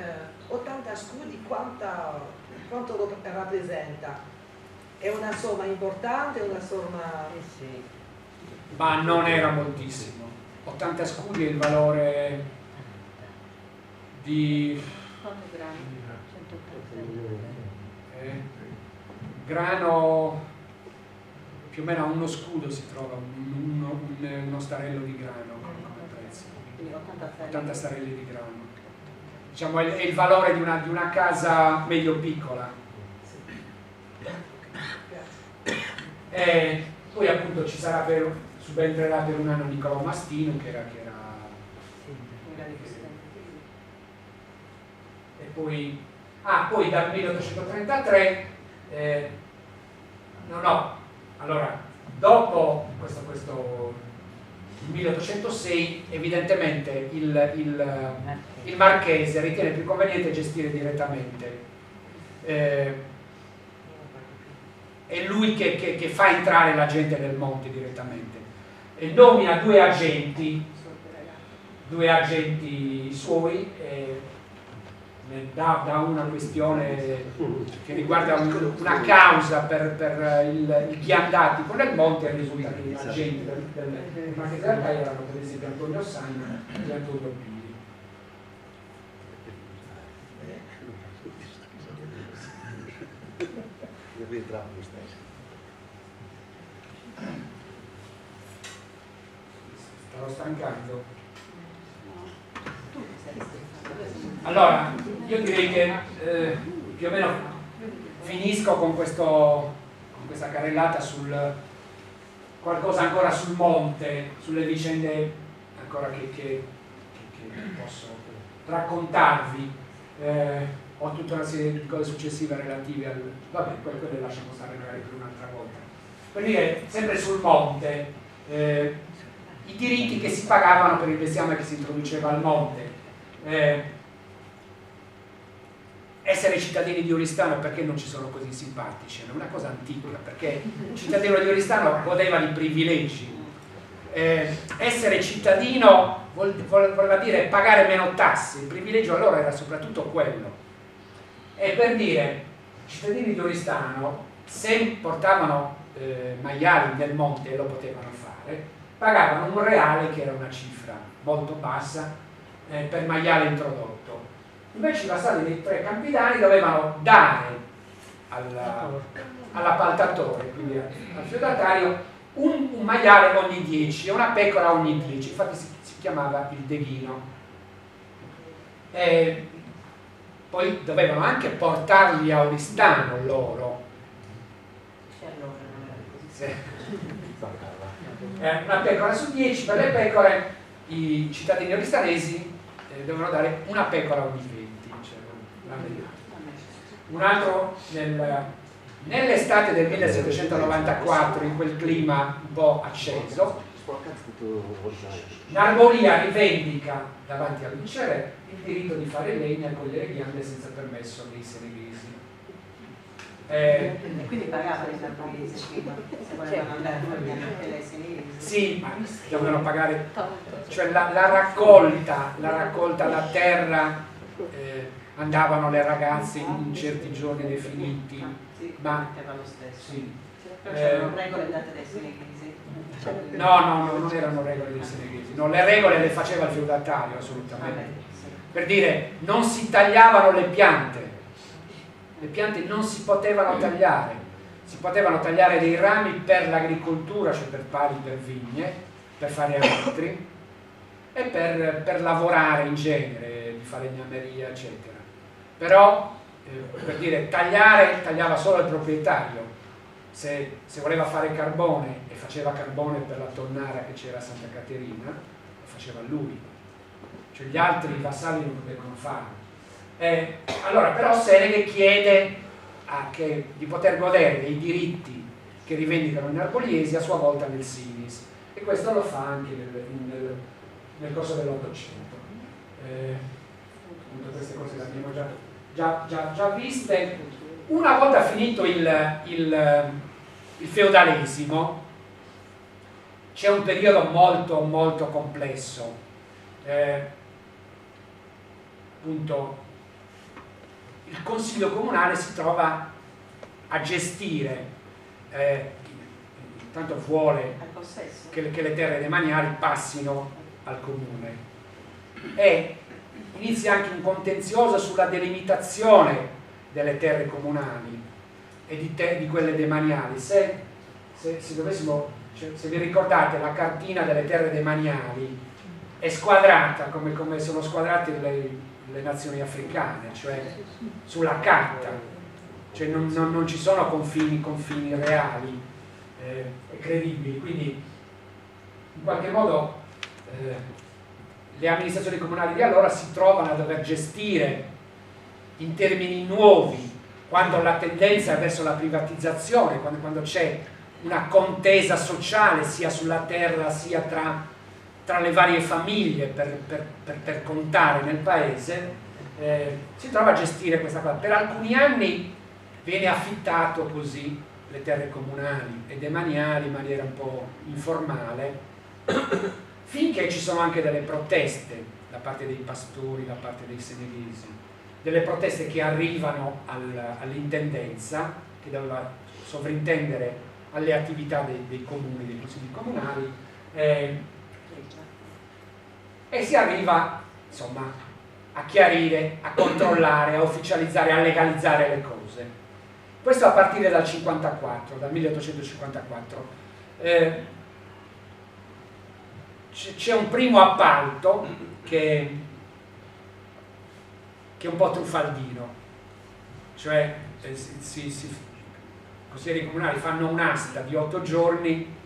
80 scudi quanto lo rappresenta? È una somma importante, una somma... Sì. Ma non era moltissimo. 80 scudi è il valore di Quanto grani? 180. grano, più o meno a uno scudo si trova uno starello di grano come prezzo. Quindi 80 starelle di grano. Diciamo è il valore di una casa medio piccola. E poi appunto ci sarà subentrerà per un anno Niccolò Mastino che era e poi dal 1833 allora dopo questo 1806 evidentemente il marchese ritiene più conveniente gestire direttamente, è lui che fa entrare la gente nel monte direttamente e nomina due agenti suoi, da una questione che riguarda una causa per il ghiandatico nel monte, e risulta che gli agenti del Marchese d'Arcaia erano per esempio Antonio Sagno e Antonio Pili. Stavo stancando. Allora, io direi che più o meno finisco con questa carrellata sul qualcosa ancora sul monte, sulle vicende ancora che posso raccontarvi. Ho tutta una serie di cose successive relative al... vabbè, quelle le lasciamo stare magari per un'altra volta. Per dire, sempre sul monte, i diritti che si pagavano per il bestiame che si introduceva al monte. Essere cittadini di Oristano perché non ci sono così simpatici? È una cosa antica, perché il cittadino di Oristano godeva di privilegi. Essere cittadino voleva dire pagare meno tasse, il privilegio allora era soprattutto quello. E per dire, i cittadini di Oristano, se portavano maiali nel monte e lo potevano fare, pagavano un reale, che era una cifra molto bassa, per maiale introdotto. Invece i vassalli dei tre campidani dovevano dare all'appaltatore, quindi al feudatario, un maiale ogni 10 e una pecora ogni 10, infatti si chiamava il deghino. E poi dovevano anche portarli a Oristano loro. Una pecora su 10, per le pecore i cittadini oristanesi dovevano dare una pecora ogni 20, cioè un altro nell'estate del 1794, in quel clima un po' acceso, Narbonía rivendica davanti al viceré il diritto di fare legna e cogliere ghiande senza permesso dei seneghesi. Quindi pagavano i narbonesi prima, se volevano andare a fare anche lei seneghesi. Sì, ma dovevano pagare, cioè la raccolta, la terra, andavano le ragazze in certi giorni definiti, ma lo stesso. sì. Però c'erano regole date dai seneghesi. No, non erano regole dei seneghesi, no, le regole le faceva il feudatario assolutamente. Per dire, non si tagliavano le piante non si potevano tagliare, si potevano tagliare dei rami per l'agricoltura, cioè per pali, per vigne, per fare arbitri e per lavorare in genere, di fare legnameria, eccetera. Però per dire tagliava solo il proprietario. Se voleva fare carbone e faceva carbone per la tonnara che c'era a Santa Caterina, lo faceva lui, cioè gli altri vassalli non potevano farlo. Allora però Seneghe chiede di poter godere dei diritti che rivendicano i Narboliesi a sua volta nel Sinis, e questo lo fa anche nel corso dell'Ottocento. Queste cose le abbiamo già viste. Una volta finito il feudalesimo c'è un periodo molto molto complesso. Appunto, il Consiglio Comunale si trova a gestire, tanto vuole che le terre demaniali passino al Comune, e inizia anche un contenzioso sulla delimitazione delle terre comunali e di quelle demaniali. Se dovessimo, se vi ricordate, la cartina delle terre demaniali è squadrata come sono squadrate le nazioni africane, cioè sulla carta, cioè non ci sono confini reali e credibili, quindi in qualche modo le amministrazioni comunali di allora si trovano a dover gestire in termini nuovi, quando la tendenza è verso la privatizzazione, quando c'è una contesa sociale sia sulla terra sia tra le varie famiglie per contare nel paese, si trova a gestire questa cosa. Per alcuni anni viene affittato così le terre comunali e demaniali in maniera un po' informale, finché ci sono anche delle proteste da parte dei pastori, da parte dei seneghesi, delle proteste che arrivano all'intendenza, che doveva sovrintendere alle attività dei comuni, dei consigli comunali, e si arriva insomma a chiarire, a controllare, a ufficializzare, a legalizzare le cose. Questo a partire dal 54, dal 1854. C'è un primo appalto che è un po' truffaldino, cioè i consiglieri comunali fanno un'asta di 8 giorni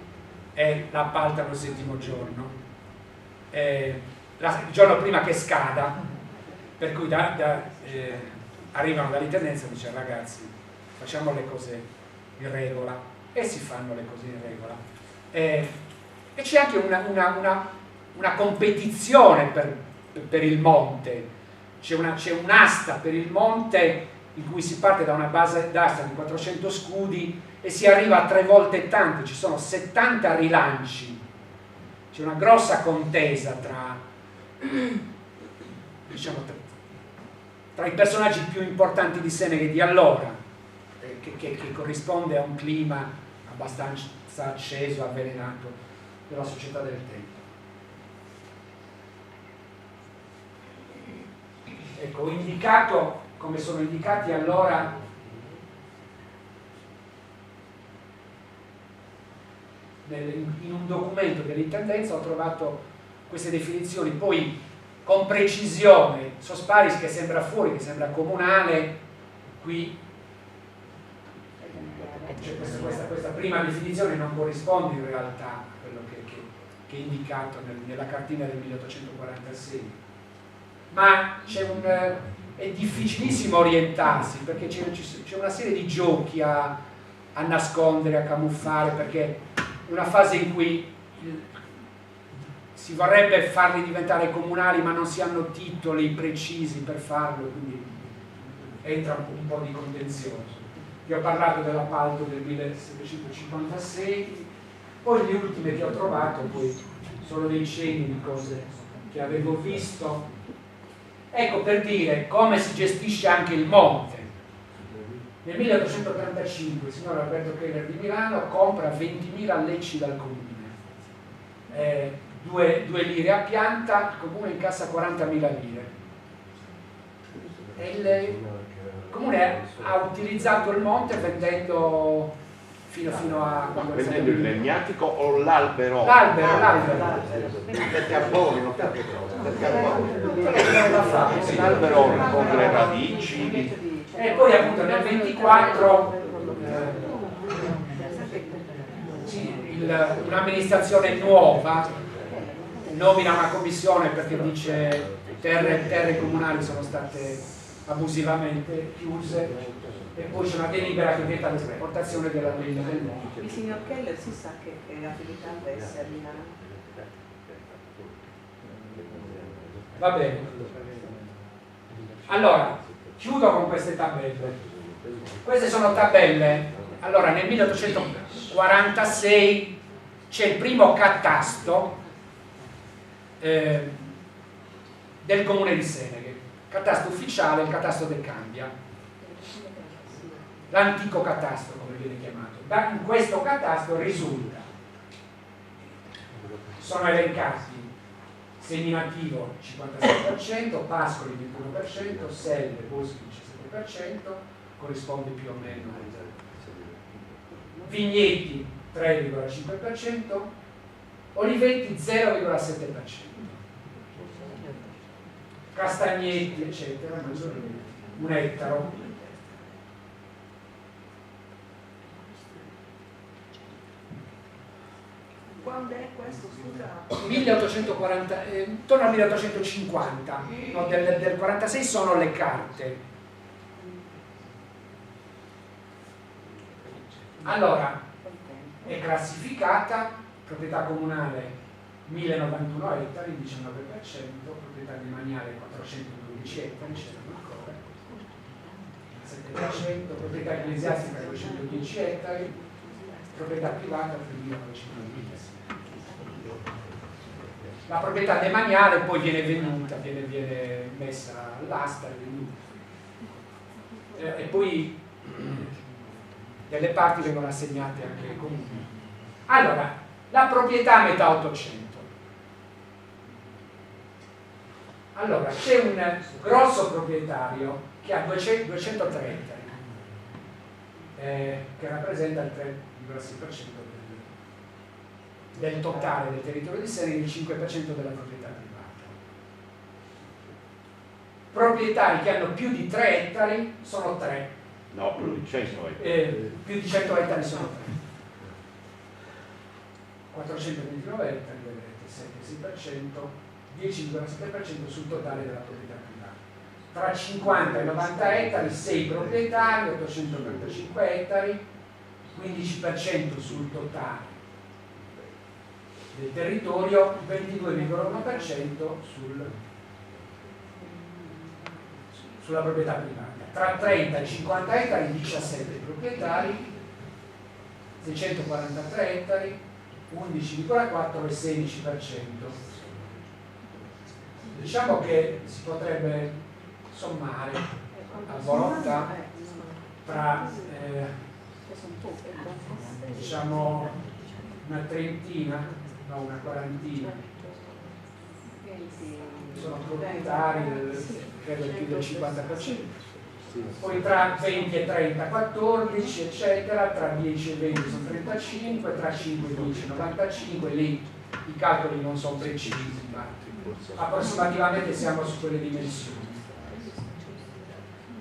e l'appaltano il 7° giorno, il giorno prima che scada, per cui arrivano dall'intendenza e dicono: ragazzi, facciamo le cose in regola, e si fanno le cose in regola. E c'è anche una competizione per il monte, c'è un'asta per il monte in cui si parte da una base d'asta di 400 scudi e si arriva a 3 volte tanto, ci sono 70 rilanci, c'è una grossa contesa tra i personaggi più importanti di Seneghe di allora, che corrisponde a un clima abbastanza acceso, avvelenato della società del tempo. Ecco, ho indicato come sono indicati allora in un documento dell'intendenza, ho trovato queste definizioni, poi con precisione Sosparis che sembra fuori, che sembra comunale, qui questa prima definizione non corrisponde in realtà a quello che è indicato nella cartina del 1846, ma è difficilissimo orientarsi, perché c'è una serie di giochi a nascondere, a camuffare, perché una fase in cui si vorrebbe farli diventare comunali ma non si hanno titoli precisi per farlo, quindi entra un po' di contenzioso. Vi ho parlato dell'appalto del 1756, poi le ultime che ho trovato poi sono dei cenni di cose che avevo visto. Ecco, per dire come si gestisce anche il monte. Nel 1835 il signor Alberto Keller di Milano compra 20.000 lecci dal comune, 2 lire a pianta, il comune incassa 40.000 lire. E il comune ha utilizzato il monte vendendo fino a... Vendendo il legnatico o l'albero? L'albero. Per carbone, non per petrolio. Per carbone. L'albero con le radici. E poi appunto nel 24 un'amministrazione nuova nomina una commissione perché dice terre comunali sono state abusivamente chiuse, e poi c'è una delibera che vieta l'esportazione della legna del mondo. Il signor Keller si sa che attività avesse a Milano. Va bene. Allora, chiudo con queste tabelle. Queste sono tabelle. Allora, nel 1846 c'è il primo catasto del comune di Seneghe, catasto ufficiale, il catasto del Cambia, l'antico catasto come viene chiamato. In questo catasto risulta, sono elencati seminativo 56%, pascoli 21%, selve, boschi 17%, corrisponde più o meno a vigneti 3,5%, oliveti 0,7%, castagneti eccetera, un ettaro. Quando è questo, scusa? 1840, intorno al 1850, no, del 46 sono le carte. Allora, è classificata proprietà comunale 1091 ettari, 19%, proprietà demaniale 412 ettari, c'erano ancora, 7%, proprietà ecclesiastica 210 ettari, proprietà privata 3.910. La proprietà demaniale poi viene venduta, viene messa all'asta e venduta. E poi delle parti vengono assegnate anche ai comuni. Allora, la proprietà a metà 800. Allora, c'è un grosso proprietario che ha 203 ettari, che rappresenta il 3,6% del totale del territorio di Seneghe, il 5% della proprietà privata. Proprietari che hanno più di 3 ettari sono 3. No, più di 100 ettari. Più di 100 ettari sono 3. 429 ettari, vedete, 7,6%, 10,7% sul totale della proprietà privata. Tra 50 e 90 ettari, 6 proprietari, 895 ettari, 15% sul totale del territorio, 22,1% sulla proprietà privata. Tra 30 e 50 ettari 17 proprietari, 643 ettari, 11,4 e 16%. Diciamo che si potrebbe sommare a volontà tra diciamo una trentina, no, una quarantina. Sono proprietari credo più del 50%. Poi tra 20 e 30 14 eccetera, tra 10 e 20 sono 35, tra 5 e 10 95, lì i calcoli non sono precisi, ma approssimativamente siamo su quelle dimensioni.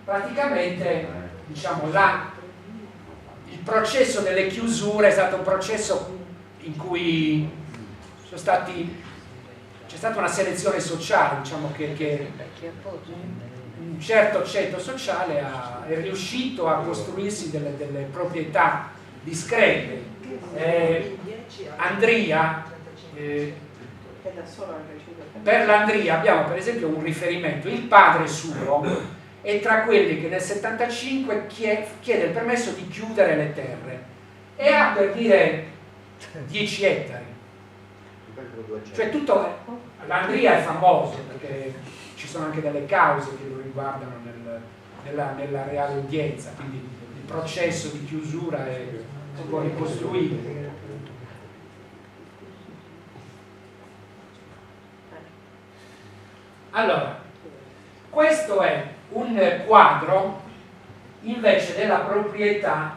Praticamente diciamo il processo delle chiusure è stato un processo in cui c'è stata una selezione sociale, diciamo che un certo ceto sociale è riuscito a costruirsi delle proprietà discrete. Andria, per l'Andria abbiamo per esempio un riferimento: il padre suo è tra quelli che nel 75 chiede il permesso di chiudere le terre e ha, per dire, 10 ettari. Cioè tutto, l'Andria è famoso perché ci sono anche delle cause che lo riguardano nella reale udienza, quindi il processo di chiusura si può ricostruire. Allora, questo è un quadro invece della proprietà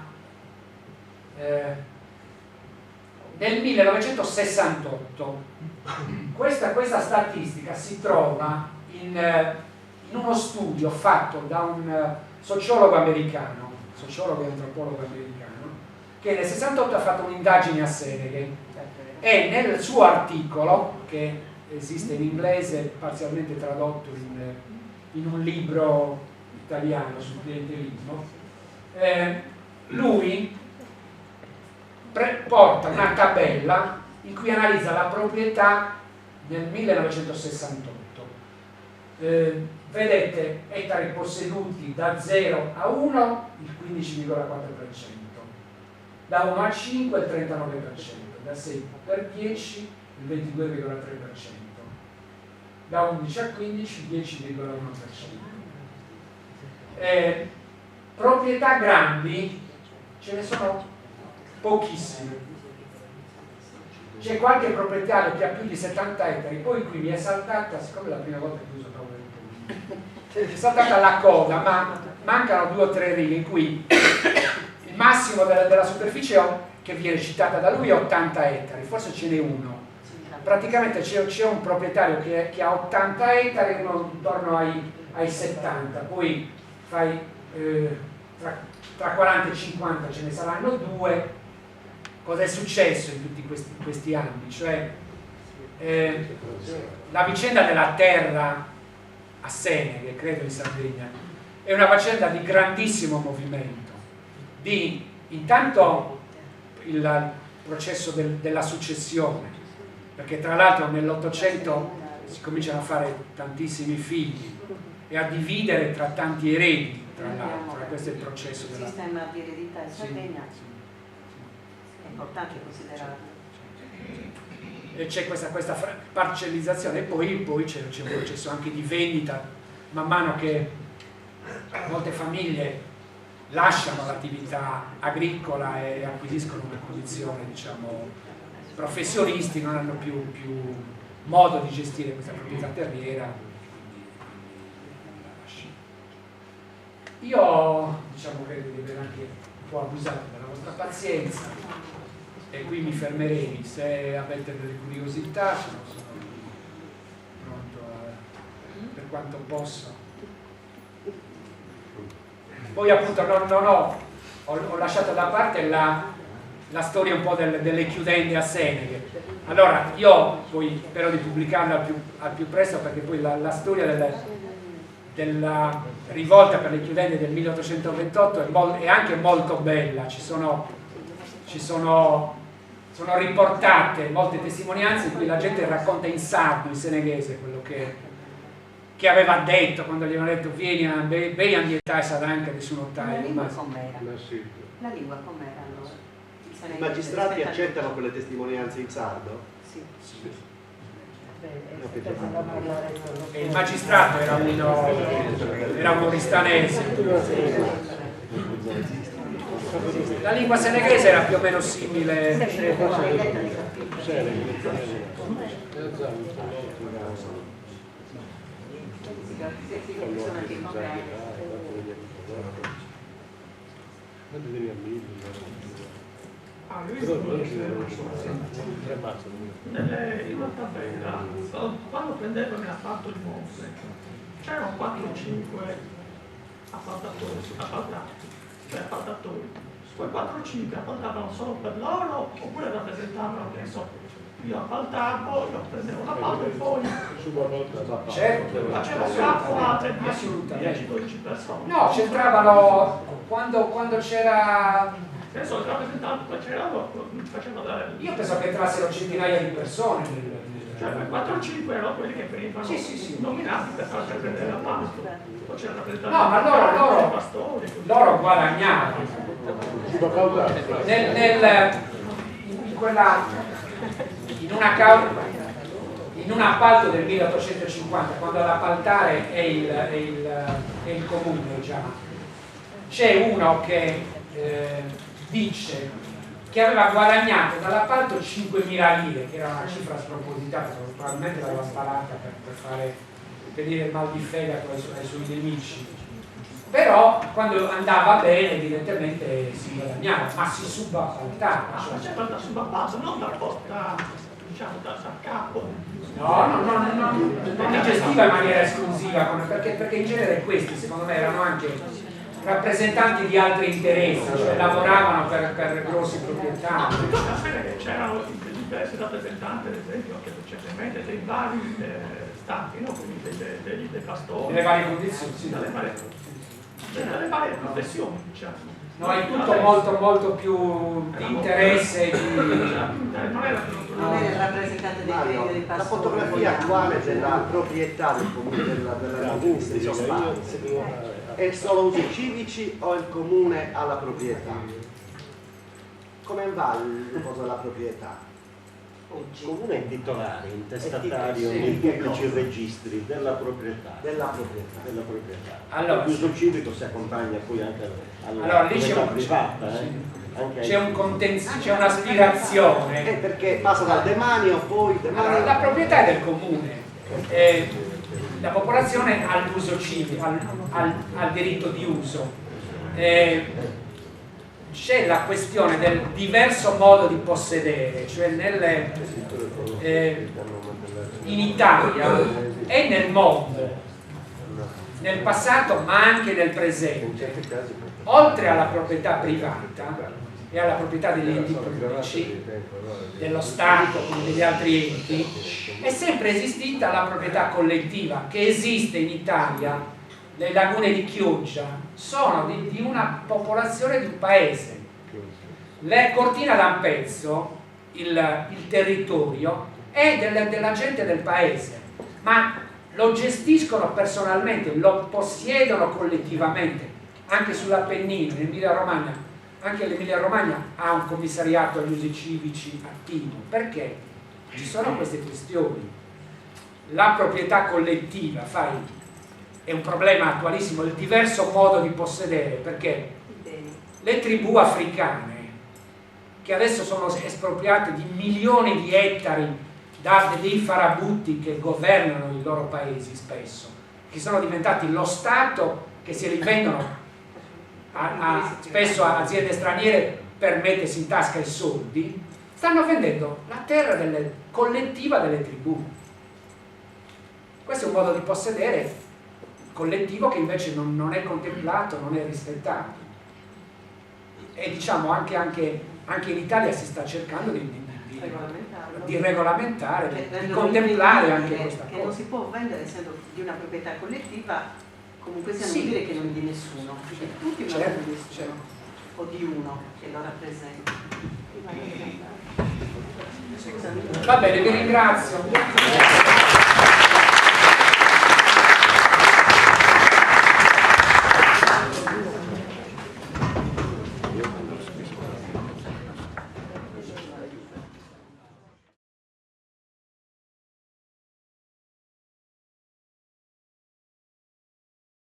del 1968. Questa statistica si trova in in uno studio fatto da un sociologo americano, sociologo e antropologo americano, che nel 68 ha fatto un'indagine a Seneghe e nel suo articolo, che esiste in inglese, parzialmente tradotto in un libro italiano sul clientelismo, lui porta una tabella in cui analizza la proprietà nel 1968. Vedete ettari posseduti da 0 a 1 il 15,4%, da 1 a 5 il 39%, da 6 per 10 il 22,3%, da 11 a 15 il 10,1%. Proprietà grandi ce ne sono pochissime. C'è qualche proprietario che ha più di 70 ettari, poi qui mi è saltata, siccome è la prima volta che uso PowerPoint, è saltata la coda, ma mancano 2 o 3 righe in cui il massimo della superficie che viene citata da lui è 80 ettari, forse ce n'è uno. Praticamente c'è un proprietario che ha 80 ettari e uno intorno ai 70, poi fai tra 40 e 50 ce ne saranno 2. Cosa è successo in tutti questi anni? Cioè, la vicenda della terra a Seneghe, credo in Sardegna, è una vicenda di grandissimo movimento, di intanto il processo della successione, perché tra l'altro nell'Ottocento si cominciano a fare tantissimi figli e a dividere tra tanti eredi, tra l'altro, e questo è il processo della... Il sistema di eredità in Sardegna è importante considerato. E c'è questa parcellizzazione e poi c'è un processo anche di vendita, man mano che molte famiglie lasciano l'attività agricola e acquisiscono una condizione, diciamo, professionisti, non hanno più modo di gestire questa proprietà terriera, quindi la lasciano. Io, diciamo, credo di aver anche un po' abusato della vostra pazienza e qui mi fermerei. Se avete delle curiosità sono pronto per quanto posso. Poi appunto ho lasciato da parte la storia un po' delle chiudende a Seneghe. Allora io poi spero di pubblicarla al più presto, perché poi la storia della rivolta per le chiudende del 1828 è anche molto bella. Sono riportate molte testimonianze in cui la gente racconta in sardo, in seneghese, quello che aveva detto quando gli avevano detto vieni a bei ambientare Sadanca di Sunottai. La lingua com'era? La lingua com'era allora? I magistrati accettano quelle testimonianze in sardo? Sì. E il magistrato era uno ristanese. La lingua seneghese era più o meno simile. In una tabella, quando prendeva mi ha fatto il mostre, c'erano 4-5 appaltatori. Quei 4-5 appaltavano solo per loro oppure rappresentavano, che so, io appaltavo, io prendevo l'appalto e poi Certo, facevo capo a 10-12 persone. no, c'entravano quando c'era. Penso che rappresentante facevano dare. Io penso che entrassero centinaia di persone. Cioè 4-5 erano quelli che venivano Sì. nominati per farci prendere la pasto. Poi c'era rappresentante. No, ma loro guadagnavano. In un appalto del 1850, quando l'appaltare è il comune già, c'è uno che dice che aveva guadagnato dall'appalto 5.000 lire, che era una cifra spropositata, probabilmente l'aveva sparata per venire il mal di fegato ai suoi nemici. Però quando andava bene evidentemente si guadagnava, ma si subappaltava. Faceva da subappalto, non da porta, diciamo da capo. Non li gestiva in maniera esclusiva, perché in genere questi secondo me erano anche rappresentanti di altri interessi, cioè lavoravano per grossi proprietari. Bisogna sapere che c'erano diversi rappresentanti, ad esempio, anche recentemente, dei vari stati, no? Quindi dei pastori, Nelle varie condizioni, sì. delle varie professioni, diciamo. No, è tutto molto più di interesse. Non era il rappresentante dei Mario, dei la pastori. fotografia attuale della proprietà del comune della di Sospari è solo usi civici o il comune ha la proprietà? Come va l'uso della proprietà? Il comune è titolare, intestatario Sì, nei pubblici cosa? registri della proprietà. Della proprietà. Della proprietà. Allora, l'uso civico si accompagna poi anche alla allora lì proprietà c'è privata. Anche c'è un'aspirazione. Perché passa dal demanio, poi demanio. Allora, la proprietà è del comune, la popolazione ha l'uso civico, al diritto di uso. C'è la questione del diverso modo di possedere, cioè in Italia e nel mondo, nel passato ma anche nel presente, oltre alla proprietà privata e alla proprietà degli enti pubblici, dello Stato come degli altri enti, è sempre esistita la proprietà collettiva che esiste in Italia. Le lagune di Chioggia sono di una popolazione di un paese. Le Cortina d'Ampezzo, il territorio, è della gente del paese, ma lo gestiscono personalmente, lo possiedono collettivamente. Anche sull'Appennino, in Emilia-Romagna, anche l'Emilia Romagna ha un commissariato agli usi civici attivo. Perché? Ci sono queste questioni. La proprietà collettiva, è un problema attualissimo, il diverso modo di possedere, perché le tribù africane, che adesso sono espropriate di milioni di ettari da dei farabutti che governano i loro paesi spesso, che sono diventati lo Stato, che si rivendono spesso a aziende straniere per mettersi in tasca i soldi, stanno vendendo la terra collettiva delle tribù. Questo è un modo di possedere collettivo che invece non è contemplato, non è rispettato. E diciamo anche in Italia si sta cercando di regolamentare, di contemplare anche questa cosa. Che non si può vendere essendo di una proprietà collettiva, comunque sia non Sì. dire che non di nessuno, perché tutti una Certo, di nessuno, certo. o di uno che lo rappresenta. Va bene, vi ringrazio.